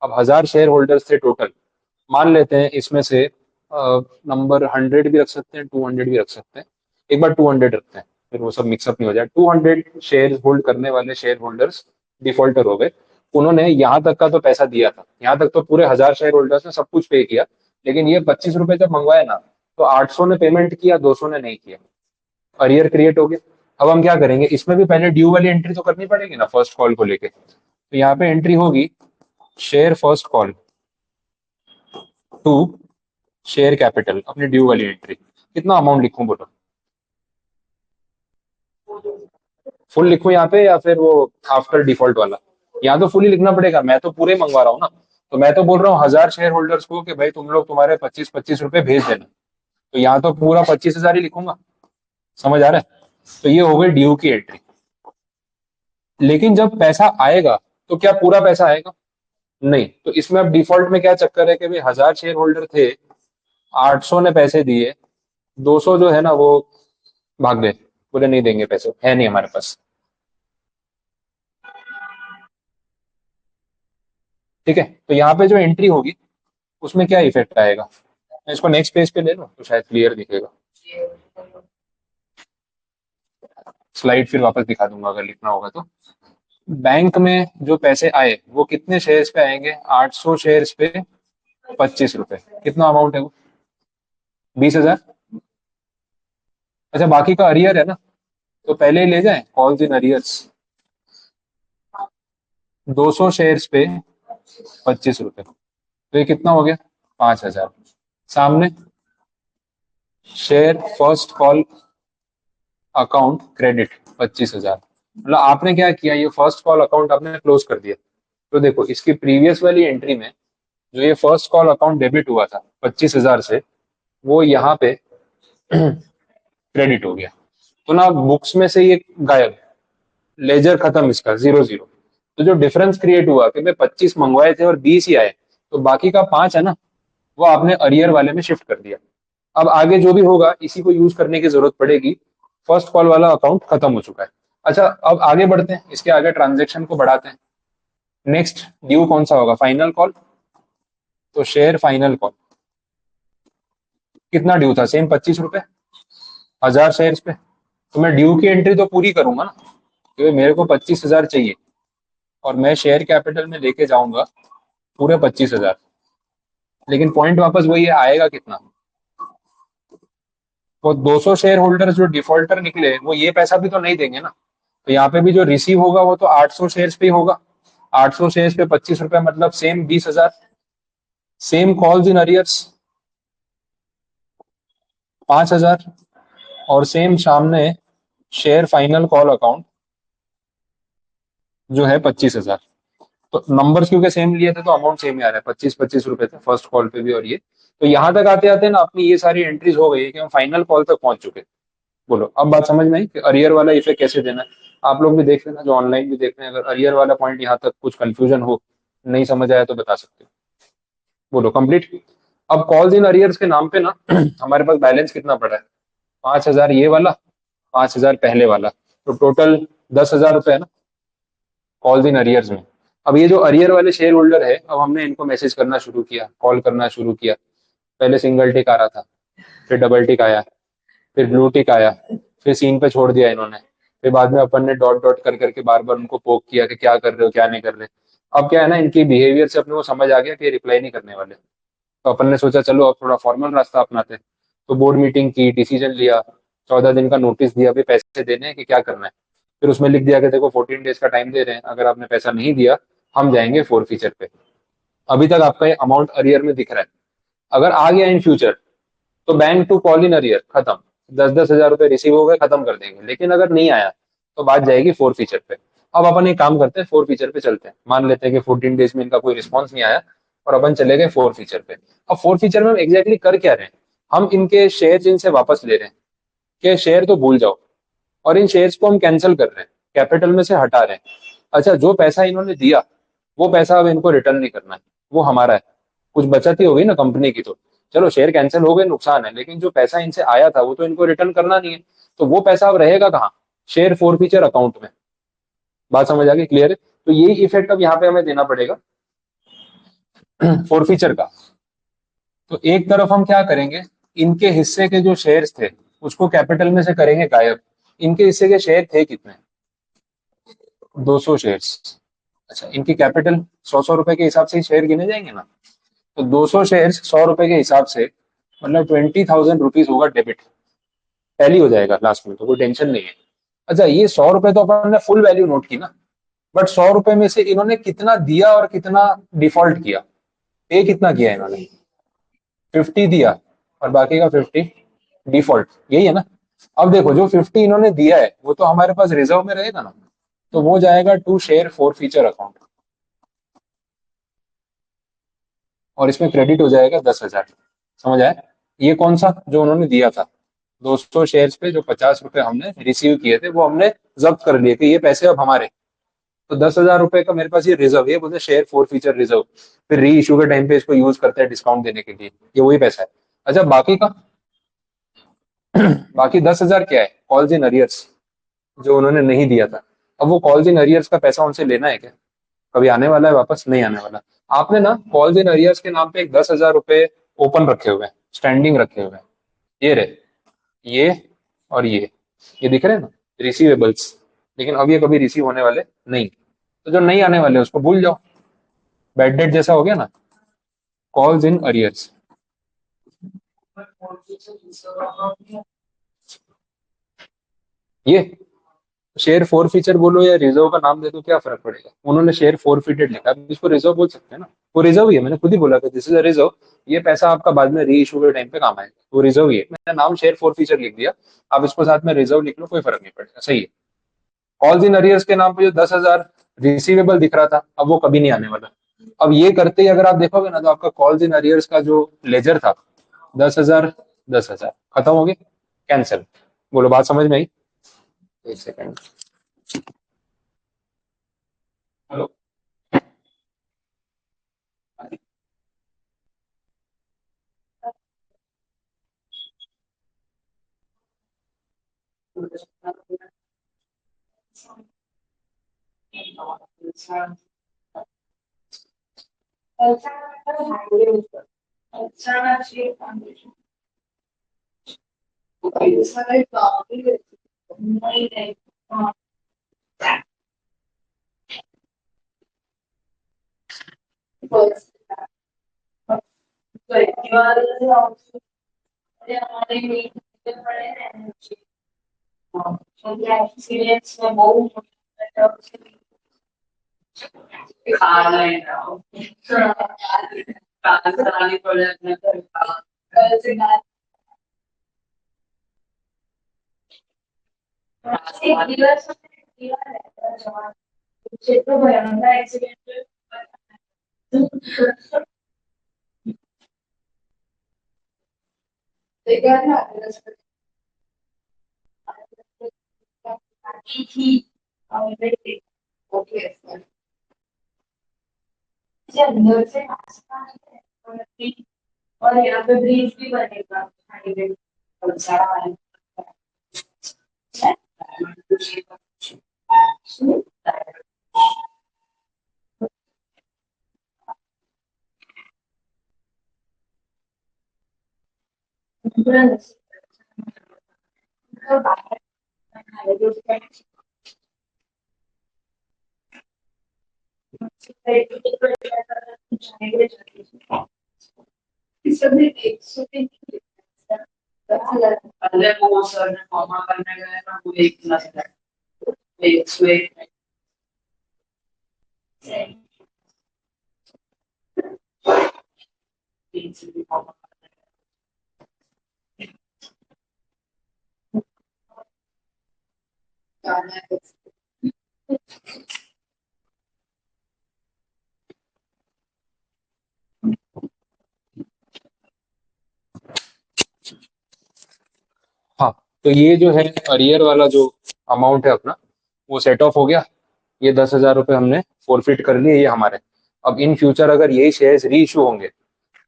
Speaker 1: अब 1,000 शेयर होल्डर्स थे टोटल। मान लेते हैं इसमें से नंबर 100 भी रख सकते हैं, 200 भी रख सकते हैं। एक बार 200 रखते हैं, फिर वो सब मिक्सअप नहीं हो जाए। 200 शेयर होल्ड करने वाले शेयर होल्डर्स डिफॉल्टर हो गए। उन्होंने यहाँ तक का तो पैसा दिया था, यहाँ तक तो पूरे 1,000 शेयर होल्डर्स ने सब कुछ पे किया। लेकिन ये 25 रुपए जब मंगवाए ना, तो 800 ने पेमेंट किया, 200 ने नहीं किया। अरियर क्रिएट हो गया। अब हम क्या करेंगे, इसमें भी पहले ड्यू वाली एंट्री तो करनी पड़ेगी ना फर्स्ट कॉल को लेके। तो यहाँ पे एंट्री होगी share first call to share capital, अपनी ड्यू वाली एंट्री। कितना अमाउंट लिखूं बोलो? फुल लिखूं यहाँ पे या फिर वो आफ्टर डिफॉल्ट वाला? यहाँ तो फुल ही लिखना पड़ेगा, मैं तो पूरे मंगवा रहा हूँ ना। तो मैं तो बोल रहा हूँ 1,000 शेयर होल्डर्स को कि भाई तुम लोग तुम्हारे 25-25 रुपए भेज देना। तो यहाँ तो पूरा 25,000 ही लिखूंगा। समझ आ रहा है? तो ये हो गई ड्यू की एंट्री। लेकिन जब पैसा आएगा तो क्या पूरा पैसा आएगा? नहीं। तो इसमें अब डिफॉल्ट में क्या चक्कर है कि भाई 1,000 शेयर होल्डर थे, 800 ने पैसे दिए, 200 जो है ना वो भाग गए, बोले नहीं देंगे, पैसे है नहीं हमारे पास। ठीक है, तो यहाँ पे जो एंट्री होगी उसमें क्या इफेक्ट आएगा? मैं इसको नेक्स्ट पेज पे ले लूँ तो शायद क्लियर दिखेगा। स्लाइड फिर वापस दिखा दूंगा अगर लिखना होगा तो। बैंक में जो पैसे आए वो कितने शेयर्स पे आएंगे? 800 शेयर्स पे 25 रुपए। कितना अमाउंट है वो? 20,000। अच्छा, बाकी का अरियर है ना, तो पहले ही ले जाएं कॉल्स इन अरियर्स। 200 शेयर्स पे 25 रुपए, तो ये कितना हो गया? 5,000। सामने share first call account credit 25,000। मतलब आपने क्या किया, ये फर्स्ट कॉल अकाउंट आपने क्लोज कर दिया। तो देखो इसकी प्रीवियस वाली एंट्री में जो ये फर्स्ट कॉल अकाउंट डेबिट हुआ था 25,000 से, वो यहाँ पे क्रेडिट हो गया। तो ना बुक्स में से ये गायब, लेजर खत्म, इसका 0-0। तो जो डिफरेंस क्रिएट हुआ कि मैं 25 मंगवाए थे और 20 ही आए, तो बाकी का 5 है ना, वो आपने अरियर वाले में शिफ्ट कर दिया। अब आगे जो भी होगा इसी को यूज करने की जरूरत पड़ेगी। फर्स्ट कॉल वाला अकाउंट खत्म हो चुका है। अच्छा, अब आगे बढ़ते हैं, इसके आगे ट्रांजेक्शन को बढ़ाते हैं। नेक्स्ट ड्यू कौन सा होगा? Final call. तो शेयर फाइनल कॉल, कितना ड्यू था? सेम 25 रुपए, 1,000 शेयर पे। तो मैं ड्यू की एंट्री तो पूरी करूंगा ना, क्योंकि मेरे को 25,000 चाहिए और मैं शेयर कैपिटल में लेके जाऊंगा पूरे 25,000। लेकिन पॉइंट वापस वही है, आएगा कितना? वो 200 शेयर होल्डर जो डिफॉल्टर निकले वो ये पैसा भी तो नहीं देंगे ना। तो यहाँ पे भी जो रिसीव होगा वो तो 800 शेयर्स पे ही होगा। 800 शेयर्स पे 25 रुपए, मतलब same 20,000। Same calls in arrears 5,000। और सेम सामने शेयर फाइनल कॉल अकाउंट जो है 25,000। तो नंबर्स क्योंकि सेम लिए थे तो अमाउंट सेम ही आ रहा है, 25-25 रुपए थे फर्स्ट कॉल पे भी और ये। तो यहाँ तक आते आते ना अपनी ये सारी एंट्रीज हो गई कि हम फाइनल कॉल तक पहुंच चुके। बोलो अब बात समझ में आई कि अरियर वाला इफेक्ट कैसे देना है? आप लोग भी देख लेना, जो ऑनलाइन भी देख रहे हैं, अगर अरियर वाला पॉइंट यहाँ तक कुछ कंफ्यूजन हो, नहीं समझ आया तो बता सकते हो। बोलो कंप्लीट। अब कॉल्स इन अरियर्स के नाम पे ना हमारे पास बैलेंस कितना पड़ा है? 5,000 ये वाला, 5,000 पहले वाला, तो टोटल 10,000 रुपए है ना कॉल्स इन अरियर्स में। अब ये जो अरियर वाले शेयर होल्डर है, अब हमने इनको मैसेज करना शुरू किया, कॉल करना शुरू किया। पहले सिंगल टिक आ रहा था, फिर डबल टिक आया, फिर ब्लू टिक आया, फिर सीन पे छोड़ दिया इन्होंने। फिर बाद में अपन ने डॉट डॉट कर करके बार बार उनको पोक किया कि क्या कर रहे हो, क्या नहीं कर रहे। अब क्या है ना, इनकी बिहेवियर से अपने को समझ आ गया कि रिप्लाई नहीं करने वाले। तो अपन ने सोचा चलो अब थोड़ा फॉर्मल रास्ता अपनाते हैं। तो बोर्ड मीटिंग की, डिसीजन लिया, 14 दिन का नोटिस दिया, अभी पैसे देने हैं कि क्या करना है। फिर उसमें लिख दिया कि देखो 14 डेज का टाइम दे रहे हैं, अगर आपने पैसा नहीं दिया हम जाएंगे फोर फीचर पे। अभी तक आपका ये अमाउंट अरियर में दिख रहा है। अगर आ गया इन फ्यूचर तो bank to call in arrear, खत्म। 10-10 हजार रुपए रिसीव हो गए, खत्म कर देंगे। लेकिन अगर नहीं आया तो बात जाएगी फोर फीचर पे। अब अपन एक काम करते हैं, फोर फीचर पे चलते हैं। मान लेते हैं कि 14 डेज में इनका कोई रिस्पॉन्स नहीं आया और अपन चले गए फोर फीचर पे। अब फोर फीचर में हम एग्जैक्टली कर क्या रहे हैं? हम इनके शेयर इनसे वापस ले रहे हैं। कि शेयर तो भूल जाओ, और इन शेयर्स को हम कैंसिल कर रहे हैं, कैपिटल में से हटा रहे हैं। अच्छा, जो पैसा इन्होंने दिया वो पैसा अब इनको रिटर्न नहीं करना है, वो हमारा है। कुछ बचत ही हो गई ना कंपनी की। तो चलो शेयर कैंसिल हो गए, नुकसान है, लेकिन जो पैसा इनसे आया था वो तो इनको रिटर्न करना नहीं है। तो वो पैसा अब रहेगा कहाँ? शेयर फोर फीचर अकाउंट में। बात समझ आ गई? क्लियर है? तो यही इफेक्ट अब यहाँ पे हमें देना पड़ेगा फोर फीचर का। तो एक तरफ हम क्या करेंगे, इनके हिस्से के जो शेयर्स थे उसको कैपिटल में से करेंगे गायब। इनके हिस्से के शेयर थे कितने? 200 शेयर्स। अच्छा, इनकी कैपिटल 100-100 रुपए के हिसाब से ही शेयर गिने जाएंगे ना। तो 200 शेयर 100 रुपए के हिसाब से, मतलब 20,000 रुपीज होगा डेबिट। टैली हो जाएगा लास्ट में, तो कोई टेंशन नहीं है। अच्छा, ये 100 रुपए तो अपन ने फुल वैल्यू नोट की ना, बट 100 रुपए में से इन्होंने कितना दिया और कितना डिफॉल्ट किया? पे कितना किया इन्होंने? 50 दिया और बाकी का 50 डिफॉल्ट, यही है ना। अब देखो, जो 50 इन्होंने दिया है वो तो हमारे पास रिजर्व में रहेगा ना, तो वो जाएगा to share forfeiture account, और इसमें क्रेडिट हो जाएगा 10,000। समझ आया? ये कौन सा? जो उन्होंने दिया था 200 शेयर्स पे जो 50 रुपए हमने रिसीव किए थे, वो हमने जब्त कर लिए कि ये पैसे अब हमारे। तो 10,000 रुपए का मेरे पास ये रिजर्व, ये बोलते शेयर फोर फीचर रिजर्व। फिर री इशू के टाइम पे इसको यूज करते हैं डिस्काउंट देने के लिए, ये वही पैसा है। अच्छा, बाकी का बाकी 10,000 क्या है? कॉल्स इन अरियर्स, जो उन्होंने नहीं दिया था। अब वो कॉल्स इन अरियर्स का पैसा उनसे लेना है क्या? कभी आने वाला है वापस? नहीं आने वाला। आपने ना कॉल्स इन अरियर्स के नाम पे एक 10,000 रुपए ओपन रखे हुए हैं, स्टैंडिंग रखे हुए हैं। ये रहे, ये और ये दिख रहे हैं ना, रिसीवेबल्स। लेकिन अब ये कभी रिसीव होने वाले नहीं। तो जो नहीं आने वाले उसको भूल जाओ, बैड डेट जैसा हो गया ना। कॉल्स इन अरियर्स, ये शेयर फोर फीचर बोलो या रिजर्व का नाम दे दो, क्या फर्क पड़ेगा? उन्होंने शेयर फोर फीटेड लिखा है, अब इसको रिजर्व बोल सकते हैं ना। वो रिजर्व ही है, मैंने खुद ही बोला था दिस इज अ रिजर्व। ये पैसा आपका बाद में री इशू के टाइम पे काम आएगा, वो रिजर्व ही है। मैंने नाम शेयर फोर फीचर लिख दिया, आप इसको साथ में रिजर्व लिख लो, कोई फर्क नहीं पड़ेगा, सही है। कॉल्स इन अरियर्स के नाम पे जो 10,000 रिसीवेबल दिख रहा था, अब वो कभी नहीं आने वाला। अब ये करते ही अगर आप देखोगे ना, तो आपका कॉल्स इन अरियर्स का जो लेजर था, 10,000, 10,000 खत्म हो गए, कैंसिल। बोलो, बात समझ में आई? एक सेकंड। हेलो। हाँ, तो ये जो है अरियर वाला जो अमाउंट है अपना, वो सेट ऑफ हो गया। ये 10,000 रुपये हमने फोरफिट कर लिए, ये हमारे। अब इन फ्यूचर अगर यही शेयर्स री इशू होंगे,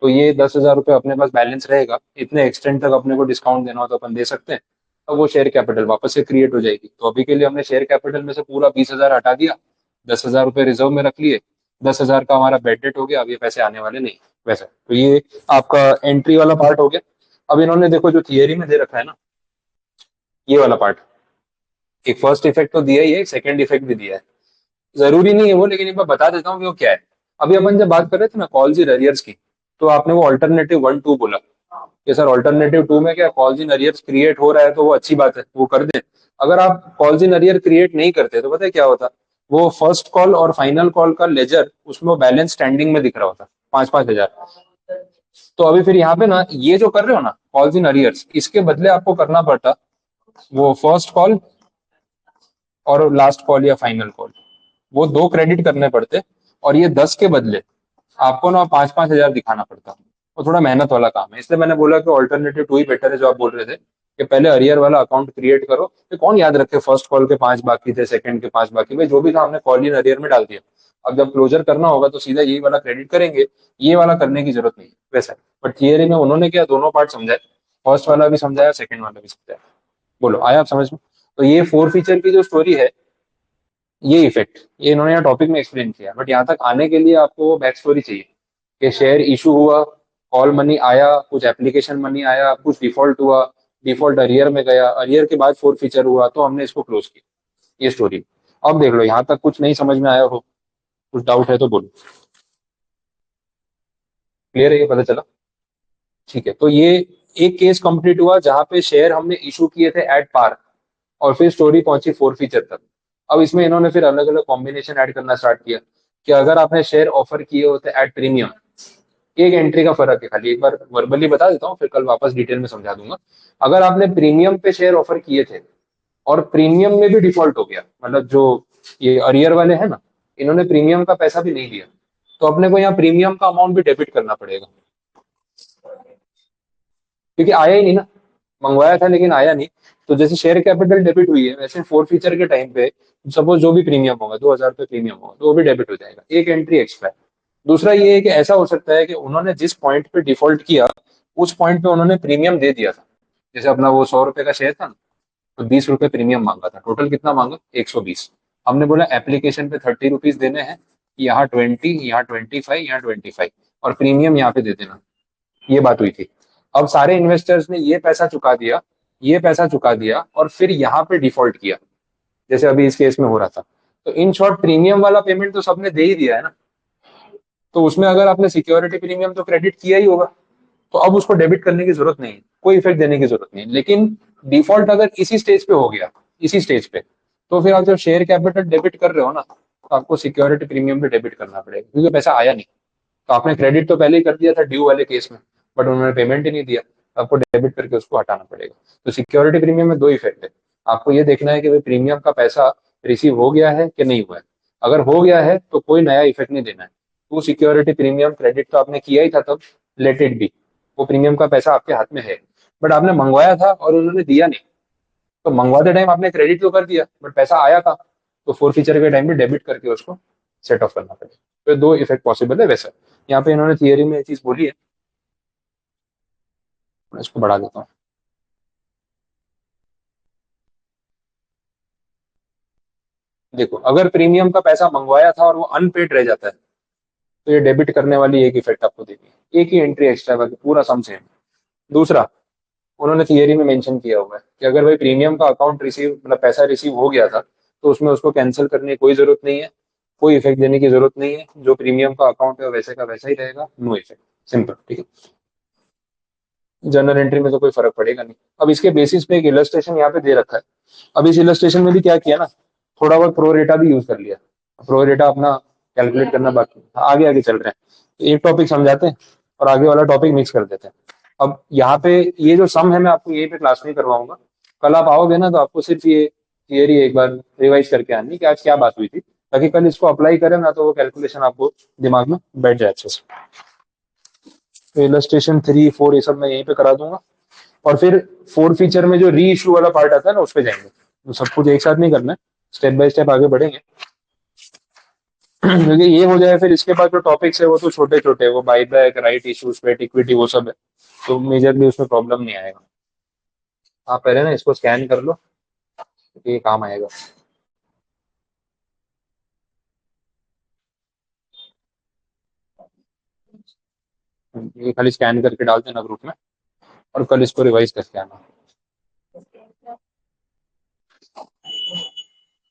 Speaker 1: तो ये 10,000 रुपये अपने पास बैलेंस रहेगा। इतने एक्सटेंड तक अपने को डिस्काउंट देना हो तो अपन दे सकते हैं। अब वो शेयर कैपिटल वापस से क्रिएट हो जाएगी। तो अभी के लिए हमने शेयर कैपिटल में से पूरा 20,000 हटा दिया, 10,000 रुपये रिजर्व में रख लिए। 10,000 का हमारा बेड डेट हो गया, अब ये पैसे आने वाले नहीं वैसा। तो ये आपका एंट्री वाला पार्ट हो गया। अब इन्होंने देखो जो थियरी में दे रखा है ना, ये वाला पार्ट, एक फर्स्ट इफेक्ट तो दिया ही है, एक सेकंड इफेक्ट भी दिया है। जरूरी नहीं है वो, लेकिन एक बार बता देता हूँ कि वो क्या है। अभी अपन जब बात कर रहे थे ना कॉल्स इन अरियर्स की, तो आपने वो ऑल्टरनेटिव 1 2 बोला कि सर ऑल्टरनेटिव 2 में क्या कॉल्स इन अरियर्स क्रिएट हो रहा है, तो वो अच्छी बात है, वो कर दें। अगर आप कॉल्स इन अरियर क्रिएट नहीं करते तो पता है क्या होता, वो फर्स्ट कॉल और फाइनल कॉल का लेजर, उसमें वो बैलेंस स्टैंडिंग में दिख रहा होता, 5 5 हजार। तो अभी फिर यहाँ पे ना ये जो कर रहे हो ना कॉल्स इन अरियर्स, इसके बदले आपको करना पड़ता वो फर्स्ट कॉल और लास्ट कॉल या फाइनल कॉल, वो दो क्रेडिट करने पड़ते। और ये 10 के बदले आपको ना 5 5 हजार दिखाना पड़ता। वो थोड़ा मेहनत वाला काम है, इसलिए मैंने बोला कि ऑल्टरनेटिव टू ही बेटर है, जो आप बोल रहे थे कि पहले अरियर वाला अकाउंट क्रिएट करो। तो कौन याद रखे फर्स्ट कॉल के 5 बाकी थे, सेकंड के 5 बाकी, भाई जो भी था हमने कॉल इन अरियर में डाल दिया। अब जब क्लोजर करना होगा तो सीधा यही वाला क्रेडिट करेंगे, ये वाला करने की जरूरत नहीं है वैसा। बट थियरी में उन्होंने क्या दोनों पार्ट समझाए, फर्स्ट वाला भी समझाया, सेकंड वाला भी समझाया। बोलो आया आप समझ में? तो ये फोर फीचर की जो स्टोरी है, ये इफेक्ट ये इन्होंने यहाँ टॉपिक में एक्सप्लेन किया। बट यहाँ तक आने के लिए आपको बैक स्टोरी चाहिए कि शेयर इशू हुआ, कॉल मनी आया, कुछ एप्लीकेशन मनी आया, कुछ डिफॉल्ट हुआ, डिफॉल्ट अरियर में गया, अरियर के बाद फोर फीचर हुआ, तो हमने इसको क्लोज किया, ये स्टोरी। अब देख लो यहाँ तक कुछ नहीं समझ में आया हो, कुछ डाउट है तो बोलो। क्लियर है, ये पता चला? ठीक है, तो ये एक केस कंप्लीट हुआ जहां पे शेयर हमने इशू किए थे एट पार, और फिर स्टोरी पहुंची फोर फीचर तक। अब इसमें इन्होंने फिर अलग अलग कॉम्बिनेशन ऐड करना स्टार्ट किया कि अगर आपने शेयर ऑफर किए होते एट प्रीमियम, एक एंट्री का फर्क है खाली, एक बार वर्बली बता देता हूँ फिर कल वापस डिटेल में समझा दूंगा। अगर आपने प्रीमियम पे शेयर ऑफर किए थे और प्रीमियम में भी डिफॉल्ट हो गया, मतलब जो ये अरियर वाले हैं ना, इन्होंने प्रीमियम का पैसा भी नहीं दिया, तो अपने को यहाँ प्रीमियम का अमाउंट भी डेबिट करना पड़ेगा, क्योंकि आया ही नहीं ना, मंगवाया था लेकिन आया नहीं। तो जैसे शेयर कैपिटल डेबिट हुई है, वैसे फोर फीचर के टाइम पे सपोज जो भी प्रीमियम होगा, 2,000 रुपये प्रीमियम होगा, तो वो भी डेबिट हो जाएगा, एक एंट्री एक्स्ट्रा है। दूसरा ये है कि ऐसा हो सकता है कि उन्होंने जिस पॉइंट पे डिफॉल्ट किया, उस पॉइंट पे उन्होंने प्रीमियम दे दिया था। जैसे अपना वो 100 रुपए का शेयर था ना, तो 20 रुपए प्रीमियम मांगा था, टोटल कितना मांगा, 120। हमने बोला एप्लीकेशन पे 30 रुपीज देने हैं, यहाँ 20, यहाँ 25, यहाँ 25, और प्रीमियम यहाँ पे दे देना, ये बात हुई थी। अब सारे इन्वेस्टर्स ने ये पैसा चुका दिया, ये पैसा चुका दिया, और फिर यहाँ पे डिफॉल्ट किया, जैसे अभी इस केस में हो रहा था। तो इन शॉर्ट प्रीमियम वाला पेमेंट तो सबने दे ही दिया है ना, तो उसमें अगर आपने सिक्योरिटी प्रीमियम तो क्रेडिट किया ही होगा, तो अब उसको डेबिट करने की जरूरत नहीं है, कोई इफेक्ट देने की जरूरत नहीं है। लेकिन डिफॉल्ट अगर इसी स्टेज पे हो गया, इसी स्टेज पे, तो फिर आप जब शेयर कैपिटल डेबिट कर रहे हो ना, तो आपको सिक्योरिटी प्रीमियम भी डेबिट करना पड़ेगा, क्योंकि पैसा आया नहीं। तो आपने क्रेडिट तो पहले ही कर दिया था ड्यू वाले केस में, बट उन्होंने पेमेंट ही नहीं दिया, तो आपको डेबिट करके उसको हटाना पड़ेगा। तो सिक्योरिटी प्रीमियम में दो इफेक्ट है। आपको ये देखना है कि भाई प्रीमियम का पैसा रिसीव हो गया है कि नहीं हुआ है। अगर हो गया है तो कोई नया इफेक्ट नहीं देना है, वो सिक्योरिटी प्रीमियम क्रेडिट तो आपने किया ही था तब, लेट इट बी, वो प्रीमियम का पैसा आपके हाथ में है। बट आपने मंगवाया था और उन्होंने दिया नहीं, तो मंगवाते टाइम आपने क्रेडिट तो कर दिया, बट पैसा आया था, तो फोर फीचर के टाइम भी डेबिट करके उसको सेट ऑफ करना पड़ेगा। तो दो इफेक्ट पॉसिबल है वैसा। यहाँ पे इन्होंने थियरी में ये चीज बोली है, मैं इसको बढ़ा देता हूँ। देखो अगर प्रीमियम का पैसा मंगवाया था और वो अनपेड रह जाता है, तो ये डेबिट करने वाली एक इफेक्ट आपको देगी, एक ही एंट्री एक्स्ट्रा, बाकी पूरा सम सेम। दूसरा, उन्होंने थियरी में मेंशन किया हुआ है कि अगर भाई प्रीमियम का अकाउंट रिसीव मतलब पैसा रिसीव हो गया था, तो उसमें उसको कैंसिल करने की कोई जरूरत नहीं है, कोई इफेक्ट देने की जरूरत नहीं है, जो प्रीमियम का अकाउंट है वैसे का वैसा ही रहेगा, नो इफेक्ट, सिंपल, ठीक है। जनरल एंट्री में तो कोई फर्क पड़ेगा नहीं। अब इसके बेसिस पे एक इलस्ट्रेशन यहाँ पे दे रखा है। अब इस इलस्ट्रेशन में भी क्या किया ना, थोड़ा बहुत प्रो रेटा भी यूज कर लिया। प्रो रेटा अपना कैलकुलेट करना बाकी है। आगे आगे चल रहे हैं, एक टॉपिक समझाते हैं और आगे वाला टॉपिक मिक्स कर देते हैं। अब यहाँ पे ये जो सम है मैं आपको यही पे क्लास में करवाऊंगा, कल आप आओगे ना तो आपको सिर्फ ये थियरी एक बार रिवाइज करके आनी कि आज क्या बात हुई थी, ताकि कल इसको अप्लाई करें ना तो वो कैलकुलेशन आपको दिमाग में बैठ जाए अच्छे से। तो इलस्ट्रेशन 3 4 ये सब मैं यहीं पे करा दूंगा। और फिर 4 फीचर में जो री इशू वाला पार्ट आता है ना, उस पे जाएंगे। तो सब कुछ एक साथ नहीं करना है, स्टेप बाय स्टेप आगे बढ़ेंगे। क्योंकि ये हो जाए, फिर इसके बाद जो टॉपिक्स है वो तो छोटे छोटे, वो by back, right issues, pet equity, वो सब है। तो मेजरली उसमें प्रॉब्लम नहीं आएगा। आप पहले ना इसको स्कैन कर लो, तो ये काम आएगा। ये खाली स्कैन करके डाल देना ग्रुप में, और कल इसको रिवाइज करके आना।